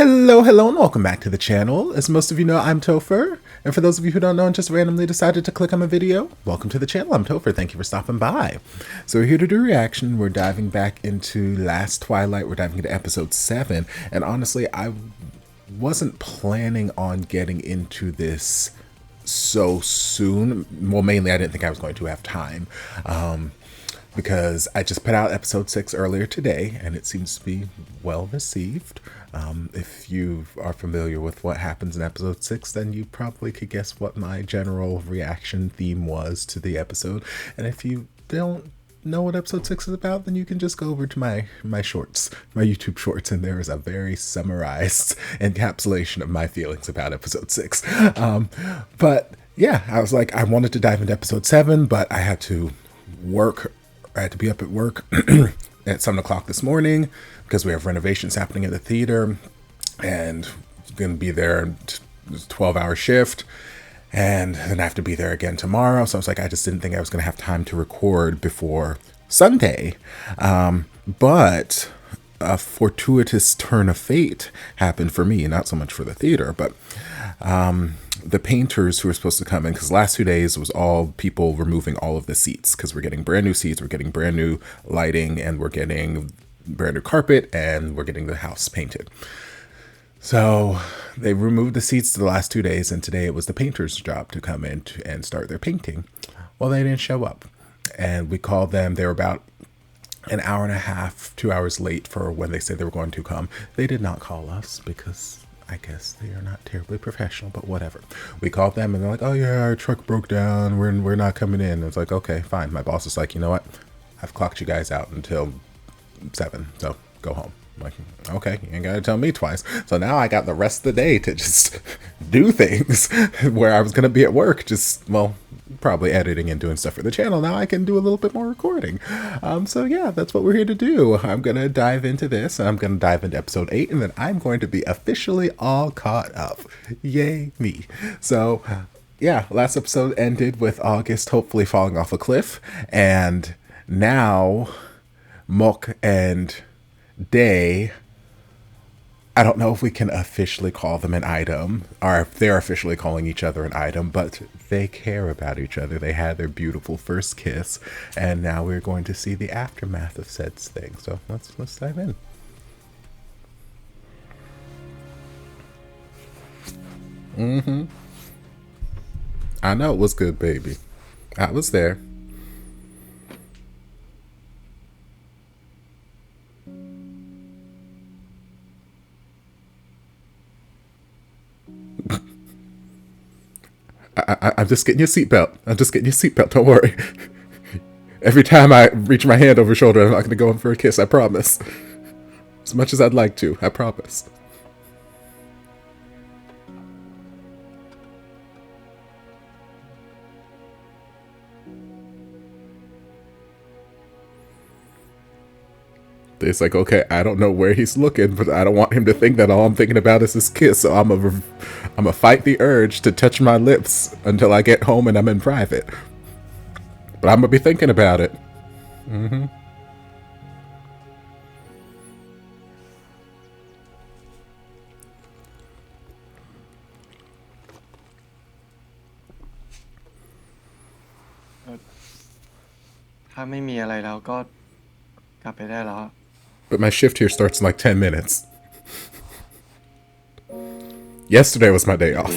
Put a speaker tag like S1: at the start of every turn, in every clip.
S1: Hello, and welcome back to the channel. As most of you know, I'm Topher, and for those of you who don't know and just randomly decided to click on my video, welcome to the channel. I'm Topher. Thank you for stopping by. So we're here to do a reaction. We're diving back into last Twilight. We're diving into episode 7, and honestly, I wasn't planning on getting into this so soon. Well, mainly I didn't think I was going to have time. Because I just put out episode 6 earlier today, and it seems to be well received. If you are familiar with what happens in episode 6, then you probably could guess what my general reaction theme was to the episode. And if you don't know what episode 6 is about, then you can just go over to my shorts, my YouTube shorts, and there is a very summarized encapsulation of my feelings about episode 6. But yeah, I was like, I wanted to dive into episode 7, but I had to work. I had to be up at work at 7 o'clock this morning because we have renovations happening at the theater, and going to be there. It's a 12-hour shift, and then I have to be there again tomorrow. So I was like, I just didn't think I was going to have time to record before Sunday. But a fortuitous turn of fate happened for me, not so much for the theater, but the painters who were supposed to come in, because the last 2 days was all people removing all of the seats, because we're getting brand new seats, we're getting brand new lighting, and we're getting brand new carpet, and we're getting the house painted. So they removed the seats the last 2 days, and today it was the painters' job to come in and start their painting. Well, they didn't show up, and we called them. They were about an hour and a half, 2 hours late for when they said they were going to come. They did not call us because I guess they are not terribly professional, but whatever. We called them and they're like, oh yeah, our truck broke down. We're not coming in. And it's like, okay, fine. My boss is like, you know what? I've clocked you guys out until 7, so go home. I'm like, okay, you ain't gotta tell me twice. So now I got the rest of the day to just do things where I was gonna be at work, just, well, probably editing and doing stuff for the channel. Now I can do a little bit more recording. So yeah, that's what we're here to do. I'm gonna dive into this, and I'm gonna dive into episode 8, and then I'm going to be officially all caught up. Yay me. So yeah, last episode ended with August hopefully falling off a cliff, and now Mok and Day, I don't know if we can officially call them an item, or if they're officially calling each other an item, but they care about each other. They had their beautiful first kiss, and now we're going to see the aftermath of said thing. So let's dive in. I know it was good, baby. I was there. I'm just getting your seatbelt. I'm just getting your seatbelt. Don't worry. Every time I reach my hand over your shoulder, I'm not going to go in for a kiss. I promise. As much as I'd like to, I promise. It's like, okay, I don't know where he's looking, but I don't want him to think that all I'm thinking about is his kiss. So I'm gonna fight the urge to touch my lips until I get home and I'm in private. But I'm gonna be thinking about it.
S2: ถ้าไม่มีอะไรแล้วก็กลับไปได้แล้ว
S1: But my shift here starts in like 10 minutes. Yesterday was my day off.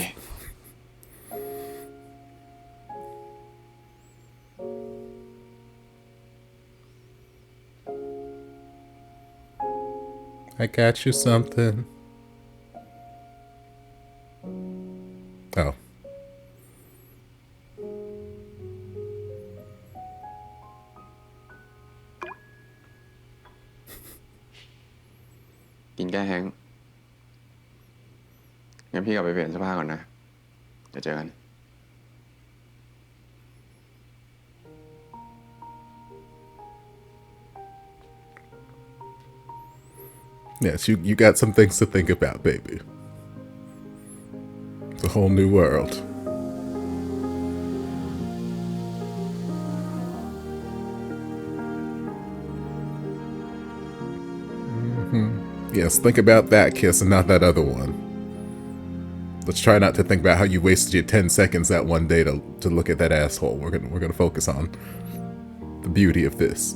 S1: I got you something. Oh.
S2: กินแก้แห้งงั้นพี่กลับไปเปลี่ยนเสื้อผ้าก่อนนะเดี๋ยวเจอกัน
S1: Yes, you got some things to think about, baby. It's a whole new world. Yes, think about that kiss and not that other one. Let's try not to think about how you wasted your 10 seconds that one day to look at that asshole. We're gonna focus on the beauty of this.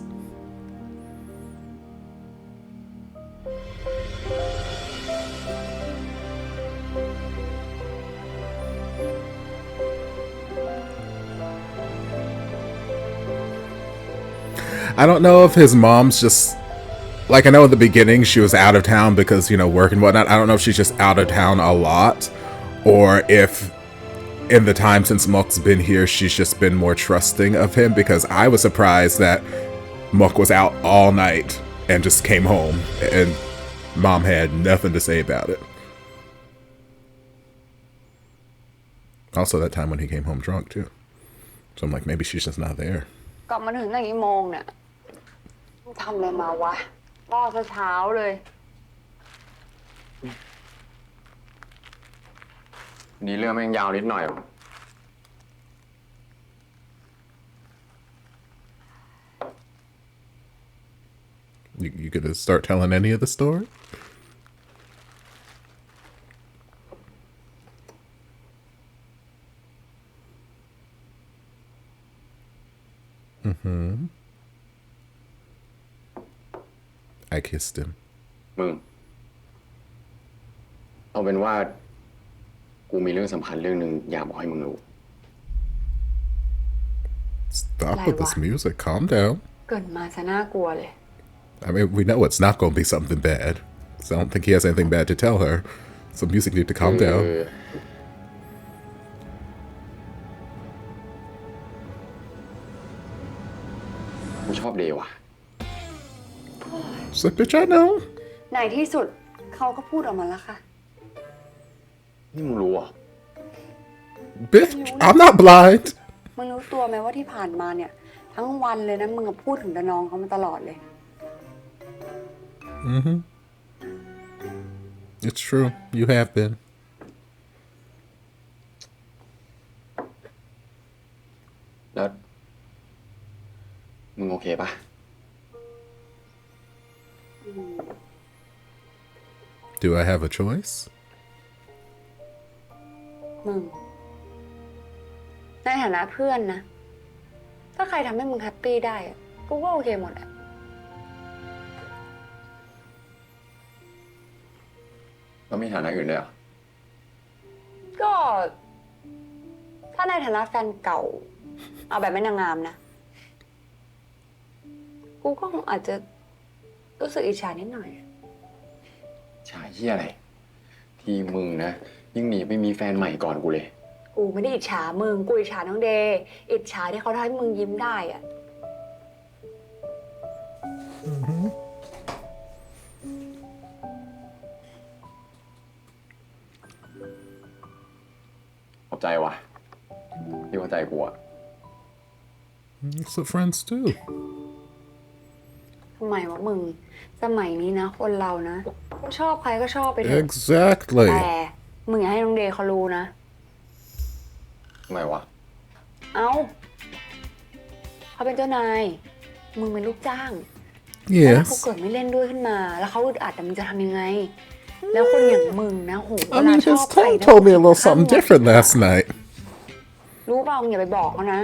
S1: I don't know if his mom's just, like, I know in the beginning she was out of town because, you know, work and whatnot. I don't know if she's just out of town a lot, or if in the time since Mok's been here, she's just been more trusting of him, because I was surprised that Mok was out all night and just came home and Mom had nothing to say about it. Also that time when he came home drunk too. So I'm like, maybe she's just not there.
S3: กลับมาถึงตั้งกี่โมงเนี่ยทำอะไรมาวะรอซะเช้าเลย
S2: นี่เรื่องแม่งยาวนิดหน่อย
S1: You gonna start telling any of the story? I kissed him.
S2: มึงเอาเป็นว่ากูมีเรื่องสำคัญเรื่องหนึ่งอยากบอกให้มึงรู้
S1: Stop with this music. Calm down.
S3: เกิดมาซะน่ากลัวเลย
S1: I mean, we know it's not going to be something bad. So I don't think he has anything bad to tell her. So music need to calm down.
S2: กูชอบเดว่ะ
S1: She's like, bitch, I know.
S3: ในที่สุดเขาก็พูดออกมาแล้วค่ะ
S2: นี่มึงรู้เหรอ
S1: Bitch, I'm not blind.
S3: มึงรู้ตัวไหมว่าที่ผ่านมาเนี่ยทั้งวันเลยนะมึงก็พูดถึงแต่น้องเขามาตลอดเลย
S1: It's true. You have been.
S2: แล้วมึงโอเคปะ
S1: Do I have a choice?
S3: มึงในฐานะเพื่อนนะถ้าใครทำให้มึงแฮปปี้ได้อะกูก็โอเคหมดอะ
S2: แล้วมีฐานะอื่นด้วยเหรอ
S3: ก็ถ้าในฐานะแฟนเก่า เอาแบบไม่นางงามนะ กูก็คงอาจจะรู้สึกอิจฉานิดหน่อย
S2: ชายเหี้ยอะไร ที่มึงนะยิ่งหนีไปมีแฟนใหม่ก่อนกูเลย
S3: กูไม่ได้อิจฉามึง กูอิจฉาน้องเดย์อิจฉาที่เขาทำให้มึงยิ้มได้อะ
S2: ขอบใจว่ะที่เข้าใจกูอะ
S1: That's what friends do.
S3: ทำไมวะมึง สมัยนี้นะ คนเรานะชอบใครก็ชอบไปเถอะ
S1: Exactly.
S3: แต่มึงอย่าให้น้องเดย์เขารู้นะ
S2: ทำไมวะ
S3: เอ้าเขาเป็นเจ้านาย มึงเป็นลูกจ้างแล้วถ้าเขา
S1: Yes.
S3: เกิดไม่เล่นด้วยขึ้นมา แล้วเขาอึดอัดแต่มึงจะทำยังไง แล้วคนอย่างมึงนะโห
S1: I mean, his tone told me a little something different last night.
S3: รู้เปล่ามึงอย่าไปบอกเขานะ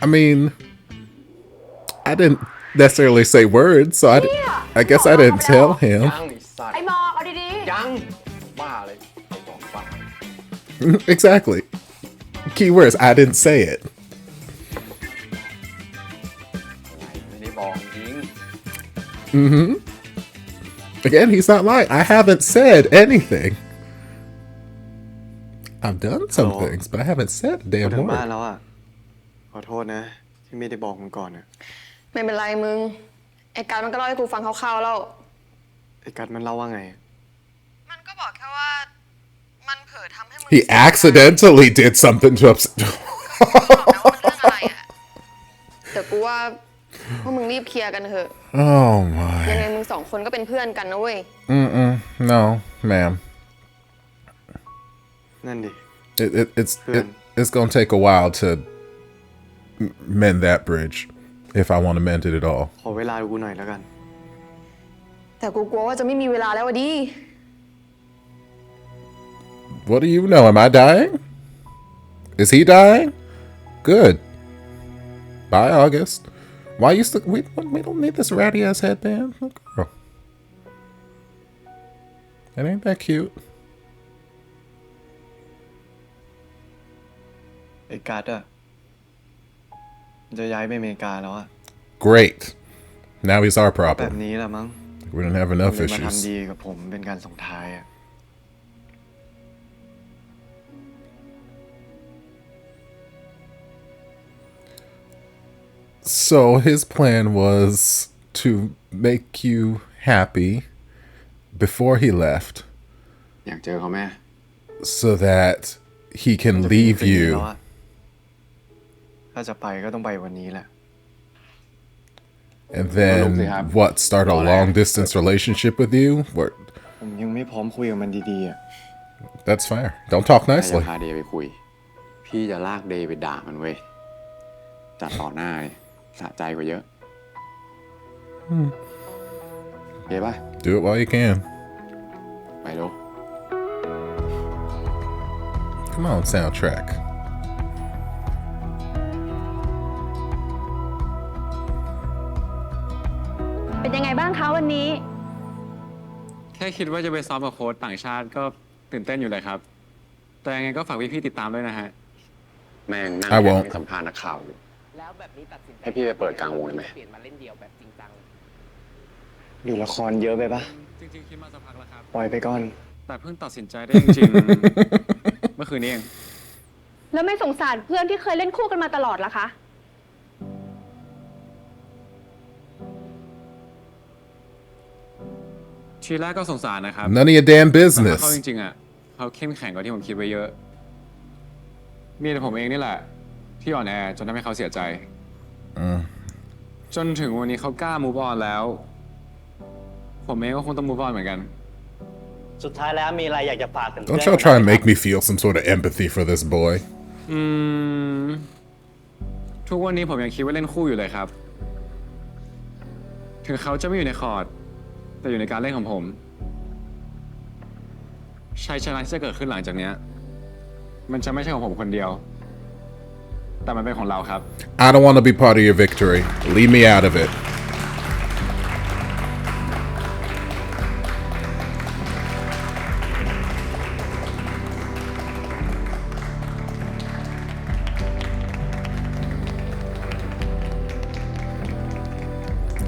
S1: I mean, I didn't necessarily say words, so I guess I didn't tell him.
S2: ยังไอ้สัตว์
S3: ไอ้หมอกเอาดี
S2: ยังบ้าเลยไอ้บอกบ้า
S1: Exactly. Key words, I didn't say it.
S2: ไม่ได้บอกจริง
S1: Again, he's not lying. I haven't said anything. I've done some
S2: Oh.
S1: things, but I haven't said a
S2: พอ
S1: damn
S2: ถึงบ้าน
S1: word.
S2: แล้วอ่ะ ขอโทษนะ ที่ไม่ได้บอกมึงก่อนนะ
S4: ไม่เป็นไรมึง ไอ้การมันก็เล่าให้กูฟังคร่าวๆแล้ว
S2: ไอ้กัดมันเล่าว่าไง
S4: มันก็บอกแค่ว่า มันเผลอทำให้มึง
S1: He accidentally did something to upset.
S4: บอกนะว่ามันเรื่องอะไรอ่ะ แต่กูว่าพวกมึงรีบเคลียร์กันเถอะ
S1: Oh
S4: ยังไง
S1: my.
S4: มึงสองคนก็เป็นเพื่อนกันนะเว้ย
S1: No, ma'am.
S2: นั่นดิ
S1: It's gonna take a while to mend that bridge, if I want to mend it at all.
S2: ขอเวลากูหน่อยแล้วกัน
S4: แต่กูกลัวว่าจะไม่มีเวลาแล้วดิ
S1: What do you know? Am I dying? Is he dying? Good. Bye, August. Why you still? We don't need this ratty ass headband. Oh, girl. It ain't that cute.
S5: ไอ้กัดอะจะย้ายไปอเมริกาแล้วอะ
S1: Great. Now he's our
S5: แบบ
S1: problem.
S5: นี้แหละมั้ง
S1: We don't have
S5: เลย
S1: enough
S5: มา
S1: issues.
S5: ทำดีกับผมเป็นการส่งท้ายอะ
S1: So his plan was to make you happy before he left,
S2: อยากเจอเขาไหม
S1: so that he can
S5: จะ
S1: leave
S5: ปีนี้
S1: you.
S5: แล้วอะถ้าจะไปก็ต้องไปวันนี้แหละ
S1: And then what? Start a long distance relationship with you? What?
S5: ผมยังไม่พร้อมคุยกับมันดีๆอะ
S1: That's fair. Don't talk
S2: ถ้าจะ
S1: nicely.
S2: พาเดย์ไปคุย พี่จะลากเดย์ไปด่ามันเว้ย จัดต่อหน้าเลยสะใจกว่าเยอะเห็นปะ
S1: Do it while you can.
S2: ไปดู
S1: Come on, soundtrack.
S6: เป็นยังไงบ้างคะวันนี้
S7: แค่คิดว่าจะไปซ้อมกับโค้ชต่างชาติก็ตื่นเต้นอยู่เลยครับ แต่ยังไงก็ฝากพี่ๆติดตามด้วยนะฮะ
S2: แม่งนั่ง
S1: I won't
S2: ให้สัมภาษณ์นักข่าวอยู่
S8: แล้วแบบนี้ตัดสินใจ
S2: ให้พี่ไปเปิดกลางวงเลยไหม
S8: เปลี่ยนมาเล่นเดี่ยวแบบจริงจัง
S5: ดูละครเยอะไปปะ
S7: จริงๆคิดมาสักพักแล้วครับ
S5: ปล่อยไปก่อน
S7: แต่เพิ่งตัดสินใจได้จริงๆ เมื่อคืนนี้เอง
S6: แล้วไม่สงสารเพื่อนที่เคยเล่นคู่กันมาตลอดล่ะคะ
S7: ทีแรกก็สงสารนะครับ
S1: None of your damn
S7: แต่ถ้า
S1: business.
S7: เขาจริงๆอ่ะเขาเข้มแข็งกว่าที่ผมคิดไว้เยอะ มีแต่ผมเองนี่แหละ ที่อ่อนแอจนทำให้เขาเสียใจ จนถึงวันนี้เขากล้า move on แล้ว ผมเองก็คงต้อง move on เหมือนกัน
S9: สุดท้ายแล้วมีอะไรอยากจะฝากถึง
S1: Don't y'all try and make me feel some sort of empathy for this boy.
S7: ทุกวันนี้ผมยังคิดว่าเล่นคู่อยู่เลยครับ ถึงเขาจะไม่อยู่ในคอร์ดแต่อยู่ในการเล่นของผมชัยชนะที่จะเกิดขึ้นหลังจากเนี้ยมันจะไม่ใช่ของผมคนเดียว แต่มันเป็นของเราครับ
S1: I don't want to be part of your victory. Leave me out of it.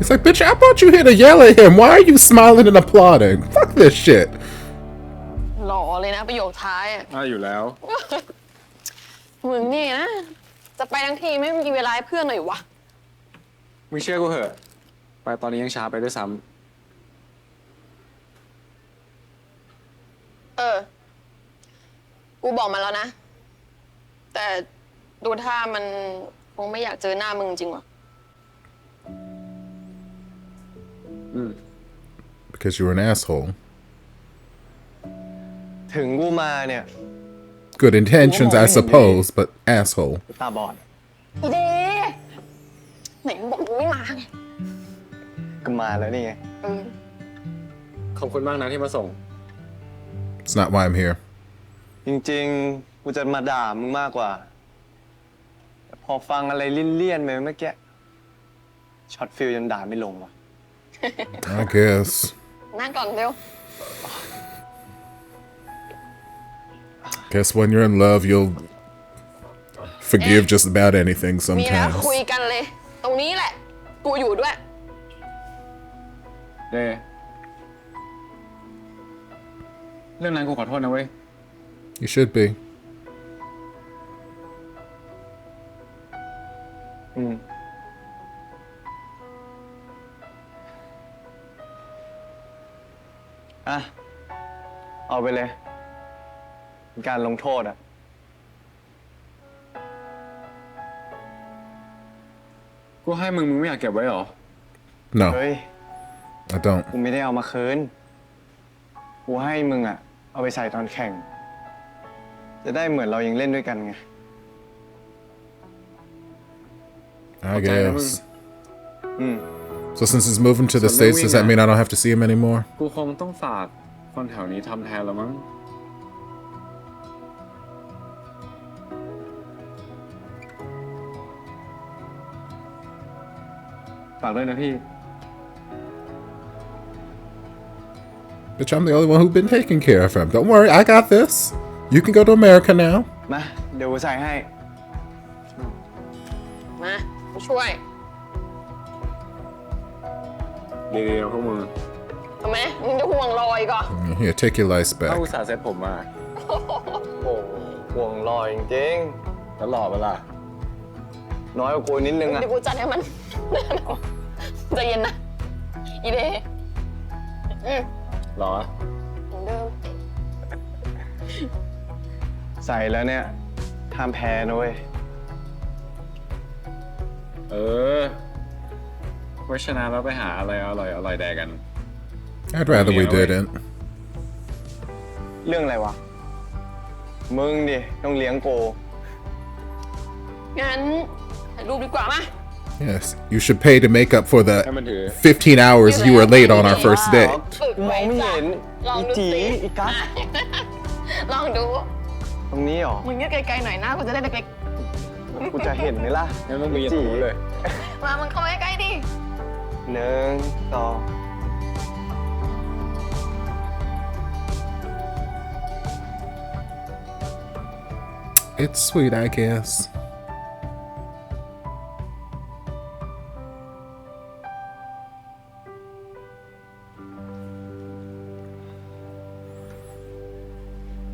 S1: It's like, bitch, I brought you here to yell at him. Why are you smiling and applauding? Fuck this shit.
S4: หล่อเลยนะประโยคท้ายอะ
S7: อยู่แล้ว
S4: มึงนี่นะ จะไปทั้งทีไม่มีเวลาให้เพื่อนหน่อยวะ
S7: มึงเชื่อกูเหอะ ไปตอนนี้ยังช้าไปด้วยซ้
S4: กูบอกมันแล้วนะ แต่ดูท่ามันคงไม่อยากเจอหน้ามึงจริงวะ
S1: Because you were an asshole.
S5: ถึงกูมาเนี่ย
S1: Good intentions, I suppose, but asshole.
S5: ตาบอด
S4: อีเดไหนมึงบอกมึงไม่มาไง
S5: ก็มาแล้วนี่ไง
S7: ำขอบคุณมากนะที่มาส่ง
S1: It's not why I'm here.
S5: จริงๆ กูจะมาด่ามึงมากกว่าแต่พอฟังอะไรเลี่ยนๆไปเมื่อกี้ช็อตฟิลยังด่าไม่ลงว่ะ
S1: I guess.
S4: นั่งก่อนเร็ว
S1: Guess when you're in love, you'll forgive just about anything
S4: มีแล้ว
S1: sometimes.
S4: คุยกันเลย ตรงนี้แหละ กูอยู่ด้วย
S7: เด้เรื่องนั้นกูขอโทษนะเว้ย
S1: You should be.
S5: อ่ะ เอาไปเลยเป็นการลงโทษอ่ะ
S7: กูให้มึงไม่อยากเก็บไว้หรอ
S1: No,
S5: เฮ้ย
S1: I don't.
S5: กูไม่ได้เอามาคืน กูให้มึงอ่ะ เอาไปใส่ตอนแข่ง จะได้เหมือนเรายังเล่นด้วยกันไง
S1: I guess. So since he's moving to the States, does that mean I don't have to see him anymore?
S7: กูคงต้องฝากคนแถวนี้ทำแทนแล้วมั้งฝากด้วยนะพี่
S1: Bitch, I'm the only one who's been taking care of him. Don't worry, I got this. You can go to America now.
S5: มาเดี๋ยวกูใส่ให้
S4: มากูช่วย
S7: ดีๆพวกมึง
S4: ทำไมมึงจะห่วงรอยก่อน
S1: Here, take your lice
S7: ถ้า
S1: back.
S7: อุตส่าห์เซ็ตผมมา
S5: โอ้โหห่วงรอยจริง
S7: แล้วหล่อเปะล่ะ
S5: ๆน้อยกว่ากูนิดนึงอะ
S4: เดี๋ยวกูจัดให้มัน ใจเย็นนะ อีเดย์
S7: หรอ
S4: เหมือนเดิม
S5: ใส่แล้วเนี่ยห้ามแพ้นะเว้ย
S7: เออไว้ชนะแล้วไปหาอะไรอร่อยแดกกัน
S1: I'd rather we didn't.
S5: เรื่องอะไรวะ มึงดิต้องเลี้ยงโก
S4: งั้นถ่ายรูปดีกว่ามา
S1: Yes, you should pay to make up for the
S7: ให้มันถือ
S1: 15 hours you were late on our first date.
S4: ฝึก
S5: ม
S4: ไว้
S5: องไม่
S4: จ้ะ
S5: เห็น
S4: ลอง
S5: อี
S4: ดู
S5: จี
S4: สิ
S5: อีกัส
S4: ลองดู
S5: ตรงนี้เหรอ
S4: มึงยืดไกลๆหน่อยนะกูจะได้เล็ก
S5: กูจะเห็นไหมล่ะ
S7: งั้นมึงไปยันตูเลย
S4: ๆ มามึงเข้ามาใกล้ๆดิ
S5: หนึ่งสอง
S1: It's sweet, I guess.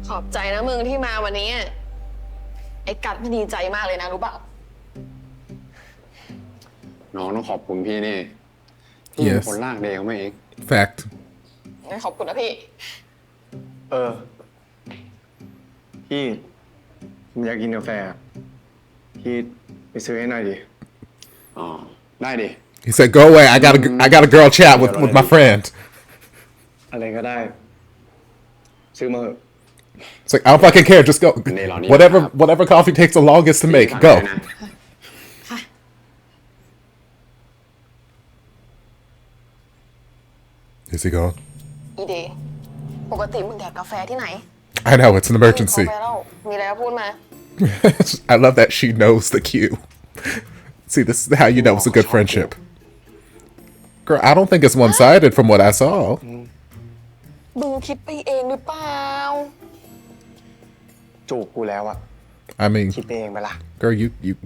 S4: ขอบใจนะมึงที่มาวันนี้ ไอ้กัดมันดีใจมากเลยนะรู้เปล่า
S2: น้องต้องขอบคุณพี่นี่พี่เป็นคนลากเดย์เขามาเอง
S1: Fact.
S4: งั้นขอบคุณนะพี่
S5: เออ พี่ผมอยากกินกาแฟ พี่ไปซื้อให้หน่อยดิ
S2: อ๋อ ได้ดิ
S1: He said, "Go away. I got a girl chat with my friend."
S5: อะไรก็ได้ ซื้อมาเถอะ
S1: It's like I don't fucking care. Just go. Whatever coffee takes the longest to make. Go.
S4: ค่ะ
S1: Is he gone?
S4: อีเดย์ปกติมึงแดกกาแฟที่ไหน
S1: I know it's an emergency.
S4: ขอไปแล้วมีอะไรก็พูดมา
S1: I love that she knows the cue. See, this is how you know it's a good friendship. Girl, I don't think it's one-sided from what I saw.
S4: มึงคิดไปเองหรือเปล่า
S5: จูบกูแล้วอะ
S1: I mean,
S5: คิดไปเองไปละ
S1: girl,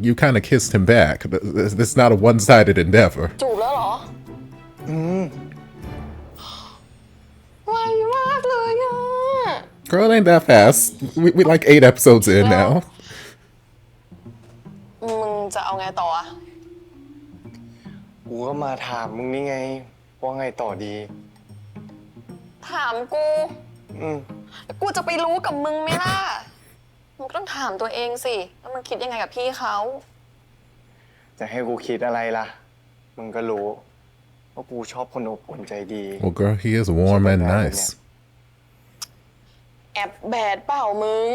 S1: you kind of kissed him back. This is not a one-sided endeavor.
S4: จูบแล้วเหรอ ไวมากเลยอ่ะ
S1: Girl, it ain't that fast. We like 8 episodes in now.
S4: มึงจะเอาไงต่ออะ
S5: กูก็มาถามมึงนี่ไง ว่าไงต่อดี
S4: ถามกู
S5: อืม
S4: แล้วกูจะไปรู้กับมึงไหมล่ะ มึงก็ต้องถามตัวเองสิแล้วมึงคิดยังไงกับพี่เขา
S5: จะให้กูคิดอะไรล่ะ มึงก็รู้ว่ากูชอบคนอบอุ่นใจดี
S1: Well, girl, he is warm and nice.
S4: แอบแบดเปล่ามึง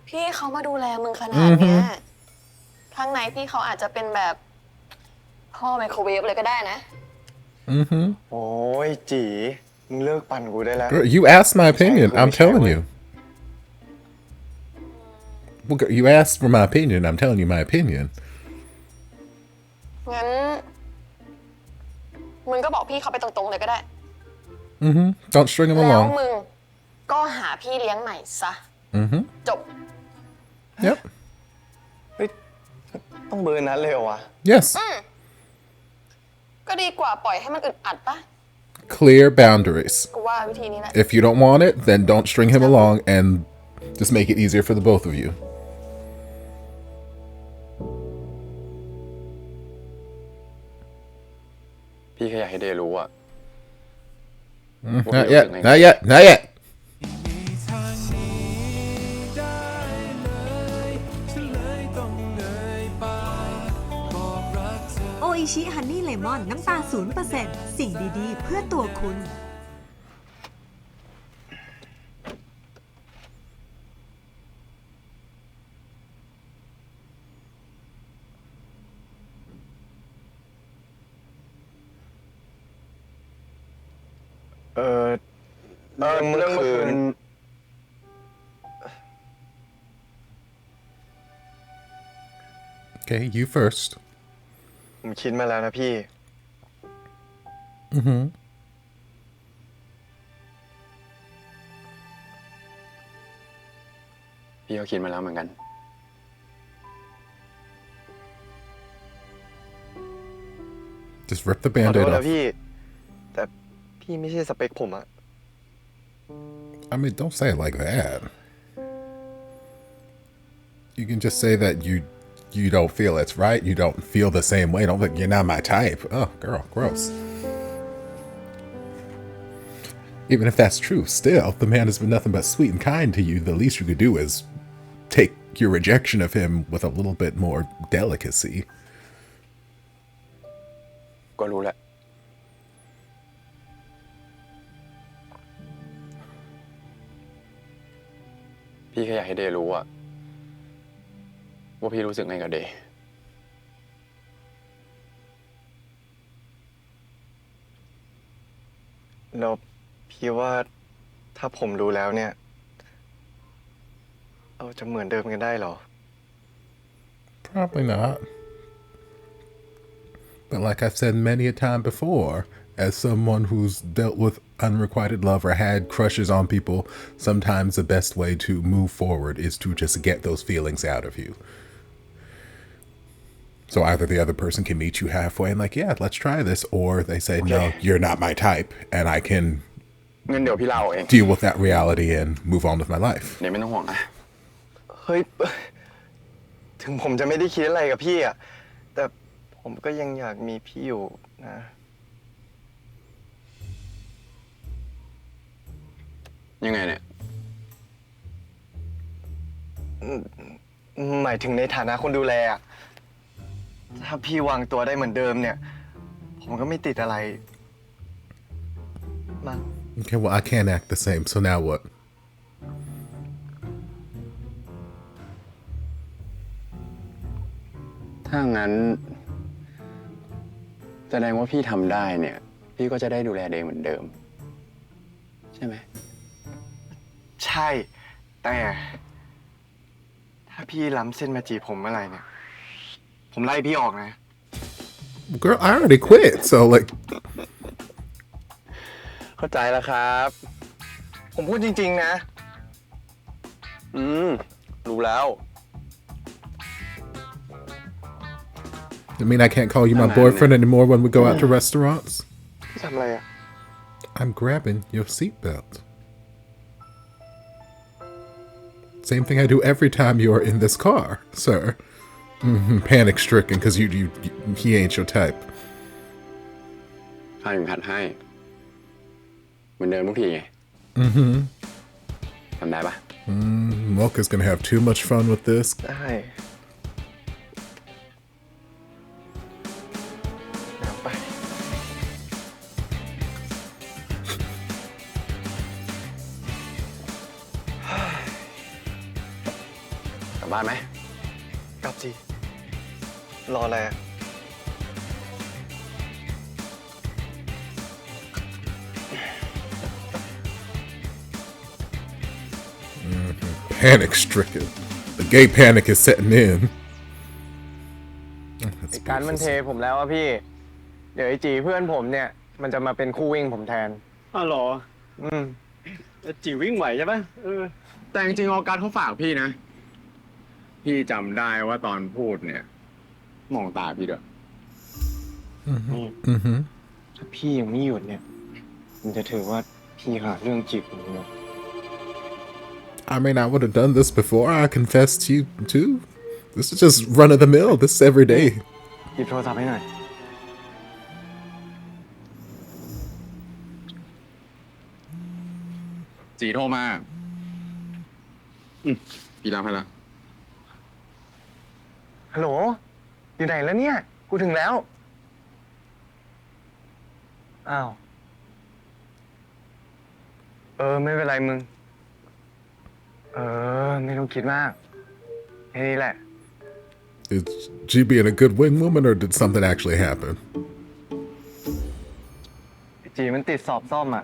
S4: พี่เขามาดูแลมึงขนาดเนี้ยข้างในพี่เขาอาจจะเป็นแบบพ่อไมโครเวฟเลยก็ได้นะ
S5: โอ้ยจี มึงเลิกปั่นกูได้แล้ว
S1: Girl, you asked my opinion. I'm telling you. Well, girl, you asked for my opinion. I'm telling you my opinion.
S4: งั้น มึงก็บอกพี่เขาไปตรงๆเลยก็ได้
S1: Don't string him
S4: แล้ว
S1: along.
S4: มึงก็หาพี่เลี้ยงใหม่ซะ จบ
S1: Yep.
S5: เฮ้ย ต้องเบอร์นั้นเลยเหรอวะ
S1: Yes.
S4: ก็ดีกว่าปล่อยให้มันอึดอัดปะ
S1: Clear boundaries.
S4: กูว่าวิธีนี้แหละ
S1: If you don't want it, then don't string him along and just make it easier for the both of you.
S2: พี่แค่อยากให้เดย์รู้อะ
S1: Not yet. Not yet. Not yet.
S10: โออิชิฮันนี่เลมอนน้ำตาล 0% สิ่งดีๆ เพื่อตัวคุณ
S5: เรื่องเมื่อคืน
S1: Okay, you first.
S5: ผมคิดมาแล้วนะพี่
S2: พี่ก็คิดมาแล้วเหมือนกัน
S1: Just rip the
S5: ขอโท
S1: band-aid
S5: ษนะ
S1: off.
S5: พี่ แต่พี่ไม่ใช่สเปคผมอะ
S1: I mean, don't say it like that. You can just say that you don't feel it's right. You don't feel the same way. Don't like you're not my type. Oh, girl, gross. Even if that's true, still, the man has been nothing but sweet and kind to you. The least you could do is take your rejection of him with a little bit more delicacy.
S2: ก็รู้แหละ พี่แค่อยากให้เดย์รู้อะว่าพี่รู้สึกไงกับเดย์
S5: แล้วพี่ว่าถ้าผมรู้แล้วเนี่ยเราจะเหมือนเดิมกันได้เหรอ
S1: Probably not. But like I've said many a time before, as someone who's dealt with unrequited love or had crushes on people, sometimes the best way to move forward is to just get those feelings out of you. So either the other person can meet you halfway and like, yeah, let's try this, or they say, no, you're not my type, and I can
S2: งั้นเดี๋ยวพี่เล่าเอง
S1: deal with that reality and move on with my life.
S2: เดี๋ยวไม่ต้องห่วงนะ
S5: เฮ้ย ถึงผมจะไม่ได้คิดอะไรกับพี่อะแต่ผมก็ยังอยากมีพี่อยู่นะ
S2: ยังไงเนี่ย
S5: หมายถึงในฐานะคนดูแลอะถ้าพี่วางตัวได้เหมือนเดิมเนี่ย ผมก็ไม่ติดอะไรมั้ง
S1: Okay, well, I can't act the same, so now what?
S2: ถ้างั้นแสดงว่าพี่ทำได้เนี่ย พี่ก็จะได้ดูแลเดย์เหมือนเดิม ใช่ไหม
S5: ใช่ แต่ถ้าพี่ล้ำเส้นมาจีบผมเมื่อไหร่เนี่ย ผมไล่พี่ออกนะ
S1: Girl, I already quit, so like,
S2: เข้าใจแล้วครับ
S5: ผมพูดจริงๆนะ
S2: รู้แล้ว
S1: I mean, I can't call you my boyfriend anymore when we go out to restaurants.
S5: พี่ทำอะไรอะ
S1: I'm grabbing your seatbelt. Same thing I do every time you're in this car, sir. Panic stricken because he ain't your type.
S2: ข้าถึงขัดให้ เหมือนเดิมทุกทีไงทำได้ปะ
S1: Mocha's gonna have too much fun with this.
S5: ได้เอาไป
S2: กลับบ้านไหม
S5: กลับสิ รออะไรอะ
S1: Panic stricken. The gay panic is setting in.
S5: การมันเทผมแล้วอะพี่ เดี๋ยวไอจีเพื่อนผมเนี่ย มันจะมาเป็นคู่วิ่งผมแทน
S7: อ้าวเหรอ จีวิ่งไหวใช่ปะแต่จริงๆออกัสเขาฝากพี่นะ พี่จำได้ว่าตอนพูดเนี่ย มองตาพี่ด้วย
S5: ถ้าพี่ยังไม่หยุดเนี่ย มันจะถือว่าพี่หาเรื่องจีบผมเลย
S1: I mean, I would have done this before I confessed to you too. This is just run of the mill. This is every day.
S5: หยิบโทรศัพท์ให้หน่อย
S7: จีโทรมา พี่รับให้ละ
S5: ฮัลโหล อยู่ไหนแล้วเนี่ย กูถึงแล้ว อ้าว ไม่เป็นไรมึง ไม่ต้องคิดมากแค่นี้แหละ
S1: Is she being a good wing woman or did something actually happen?
S5: จีมันติดสอบซ่อมอ่ะ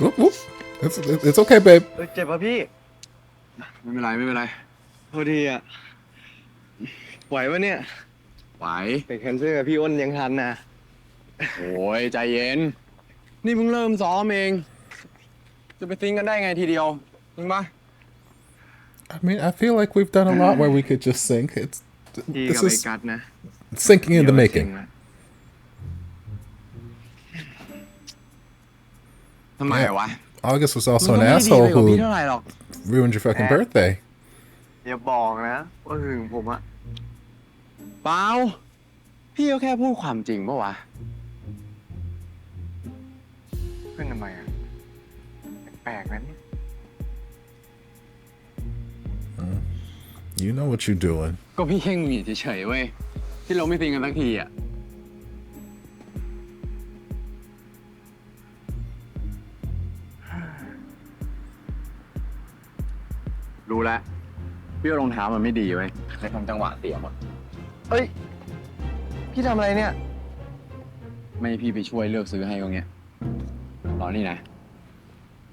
S1: Whoop, whoop. It's okay, babe.
S5: เจ็บป่ะพี่
S7: ไม่เป็นไรไม่เป็นไร
S5: พอดีอะไหวปะเนี่ย
S7: ไหว
S5: ไปแคนเซิลกับพี่อ้นยังทันนะ
S7: โอ้ยใจเย็น นี่เพิ่งเริ่มซ้อมเอง จะไปซิงกันได้ไงทีเดียวจริงปะ
S1: I mean, I feel like we've done a lot where we could just sync. It's
S5: ดี
S1: this
S5: กับไอ้
S1: is
S5: กัดนะ
S1: syncing in the making.
S7: ทำไมวะ
S1: August was also
S7: มึง
S1: an
S7: ก็ไม่ได้ดี
S1: asshole
S7: ไปกว่า
S1: who
S7: พี่เท่าไหร่หรอก
S1: ruined your fucking birthday.
S5: อย่าบอกนะว่าหึงผมอะ
S7: เปล่า พี่ก็แค่พูดความจริงปะวะ
S5: ขึ้นทำไมอะแปลกๆนะเนี่ย
S1: You know what you're doing.
S7: ก็พี่แค่หงุดหงิดเฉยๆเว้ย ที่เราไม่ซิงกันสักทีอ่ะ รู้แล้ว พี่ว่ารองเท้ามันไม่ดีเว้ยเลยทำจังหวะเสียหมด
S5: เอ้ย พี่ทำอะไรเนี่ย
S7: ไม่ให้พี่ไปช่วยเลือกซื้อให้ก็เงี้ยรอนี่นะ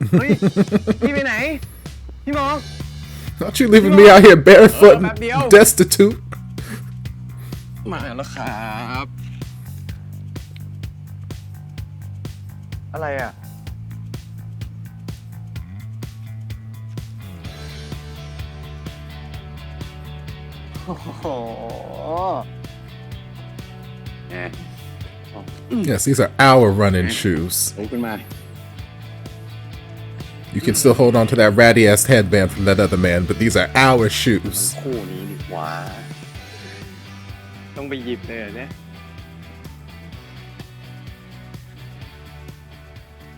S5: เฮ้ย พี่ไปไหน พี่บอก
S1: Not you leaving me out here barefoot
S7: แป๊บเดียว
S1: and destitute.
S7: มาแล้วครับ
S5: อะไรอะ โอ้โห
S7: เนี่ย
S1: Yes, these are our running shoes.
S7: ลุกขึ้นมา
S1: You can still hold on to that ratty ass headband from that other man, but these are our shoes.
S5: คู่นี้ดีกว่า ต้องไปหยิบเลยเหรอเนี่ย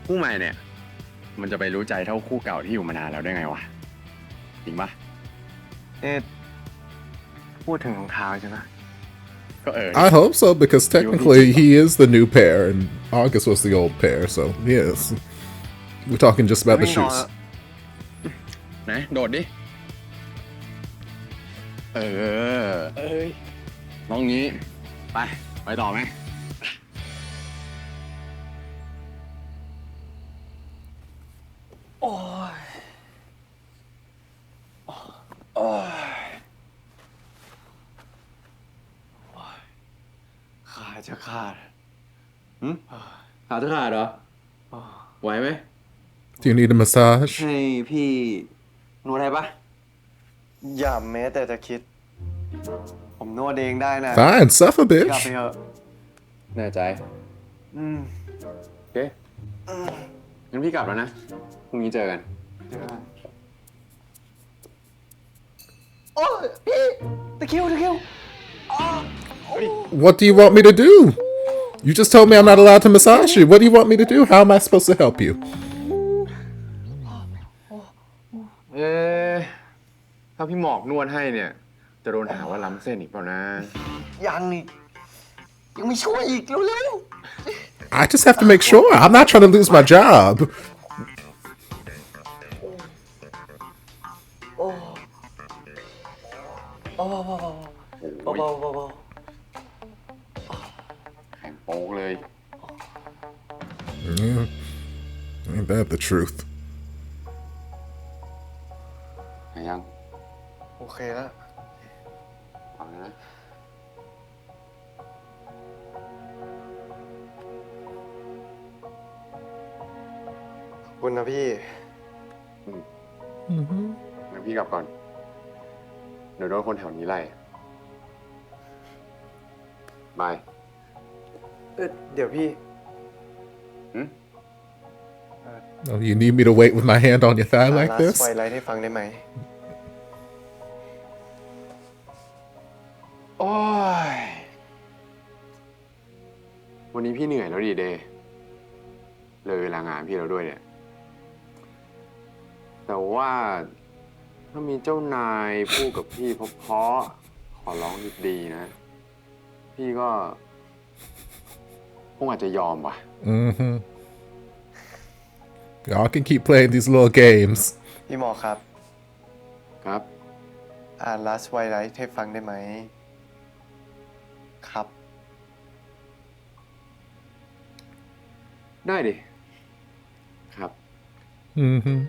S7: คู่ใหม่เนี่ย มันจะไปรู้ใจเท่าคู่เก่าที่อยู่มานานแล้วได้ไงวะ จริงปะ
S5: พูดถึงรองเท้าใช่ปะ
S7: ก็
S1: I hope so, because technically he is the new pair, and August was the old pair, so yes. We're talking just about the shoes.
S7: ไหนโดดดิ เอ้ยลองงี้ ไปต่อไหม
S5: ขาจะขาด
S7: ขาจะขาดเหรอ ไหวไหม
S1: Do you need a massage?
S5: ให้พี่นวดให้ปะอย่าแม้แต่จะคิด ผมนวดเองได้นะ
S1: Fine, suffer,
S5: กลับ
S1: bitch.
S5: ไปเถอะ
S7: แน่ใจ
S5: อืม
S7: โอเคงั้นพี่กลับแล้วนะพรุ่งนี้เจอกัน
S5: โอ้ยพี่ตะคริว
S1: What do you want me to do? You just told me I'm not allowed to massage you. What do you want me to do? How am I supposed to help you?
S7: ถ้าพี่หมอกนวดให้เนี่ยจะโดนหาว่าล้ำเส้นอีกเปล่านะ
S5: ยังไม่ช่วยอีกเร็ว
S1: I just have to make sure. I'm not trying to lose my job.
S5: ๆเบา
S7: แข็งโป๊กเลย
S1: Yeah. Ain't that the truth?
S7: หายัง
S5: โอเคแล้ว
S7: เอาแล้วนะ
S5: ขอบคุณนะพี่
S7: งั้นพี่กลับก่อน เดี๋ยวโดนคนแถวนี้ไล่บาย
S5: เดี๋ยวพี่
S1: Oh, you need me to wait with my hand on your thigh like
S5: ลา
S1: this?
S5: สไวไลท์ให้ฟังได้ไหม
S7: โอ้ย วันนี้พี่เหนื่อยแล้วดิเดย์เลยเวลางานพี่แล้วด้วยเนี่ย แต่ว่าถ้ามีเจ้านายพูดกับพี่เพราะๆขอร้องดีๆนะ พี่ก็คงอาจจะยอมว่ะ
S1: Mm-hmm. Y'all can keep playing these little games.
S5: พี่หมอครับ
S7: ครับ
S5: อ่านลาสไวไลท์ให้ฟังได้ไหม ครับ
S7: ได้ดิ ครับ
S1: Mm-hmm.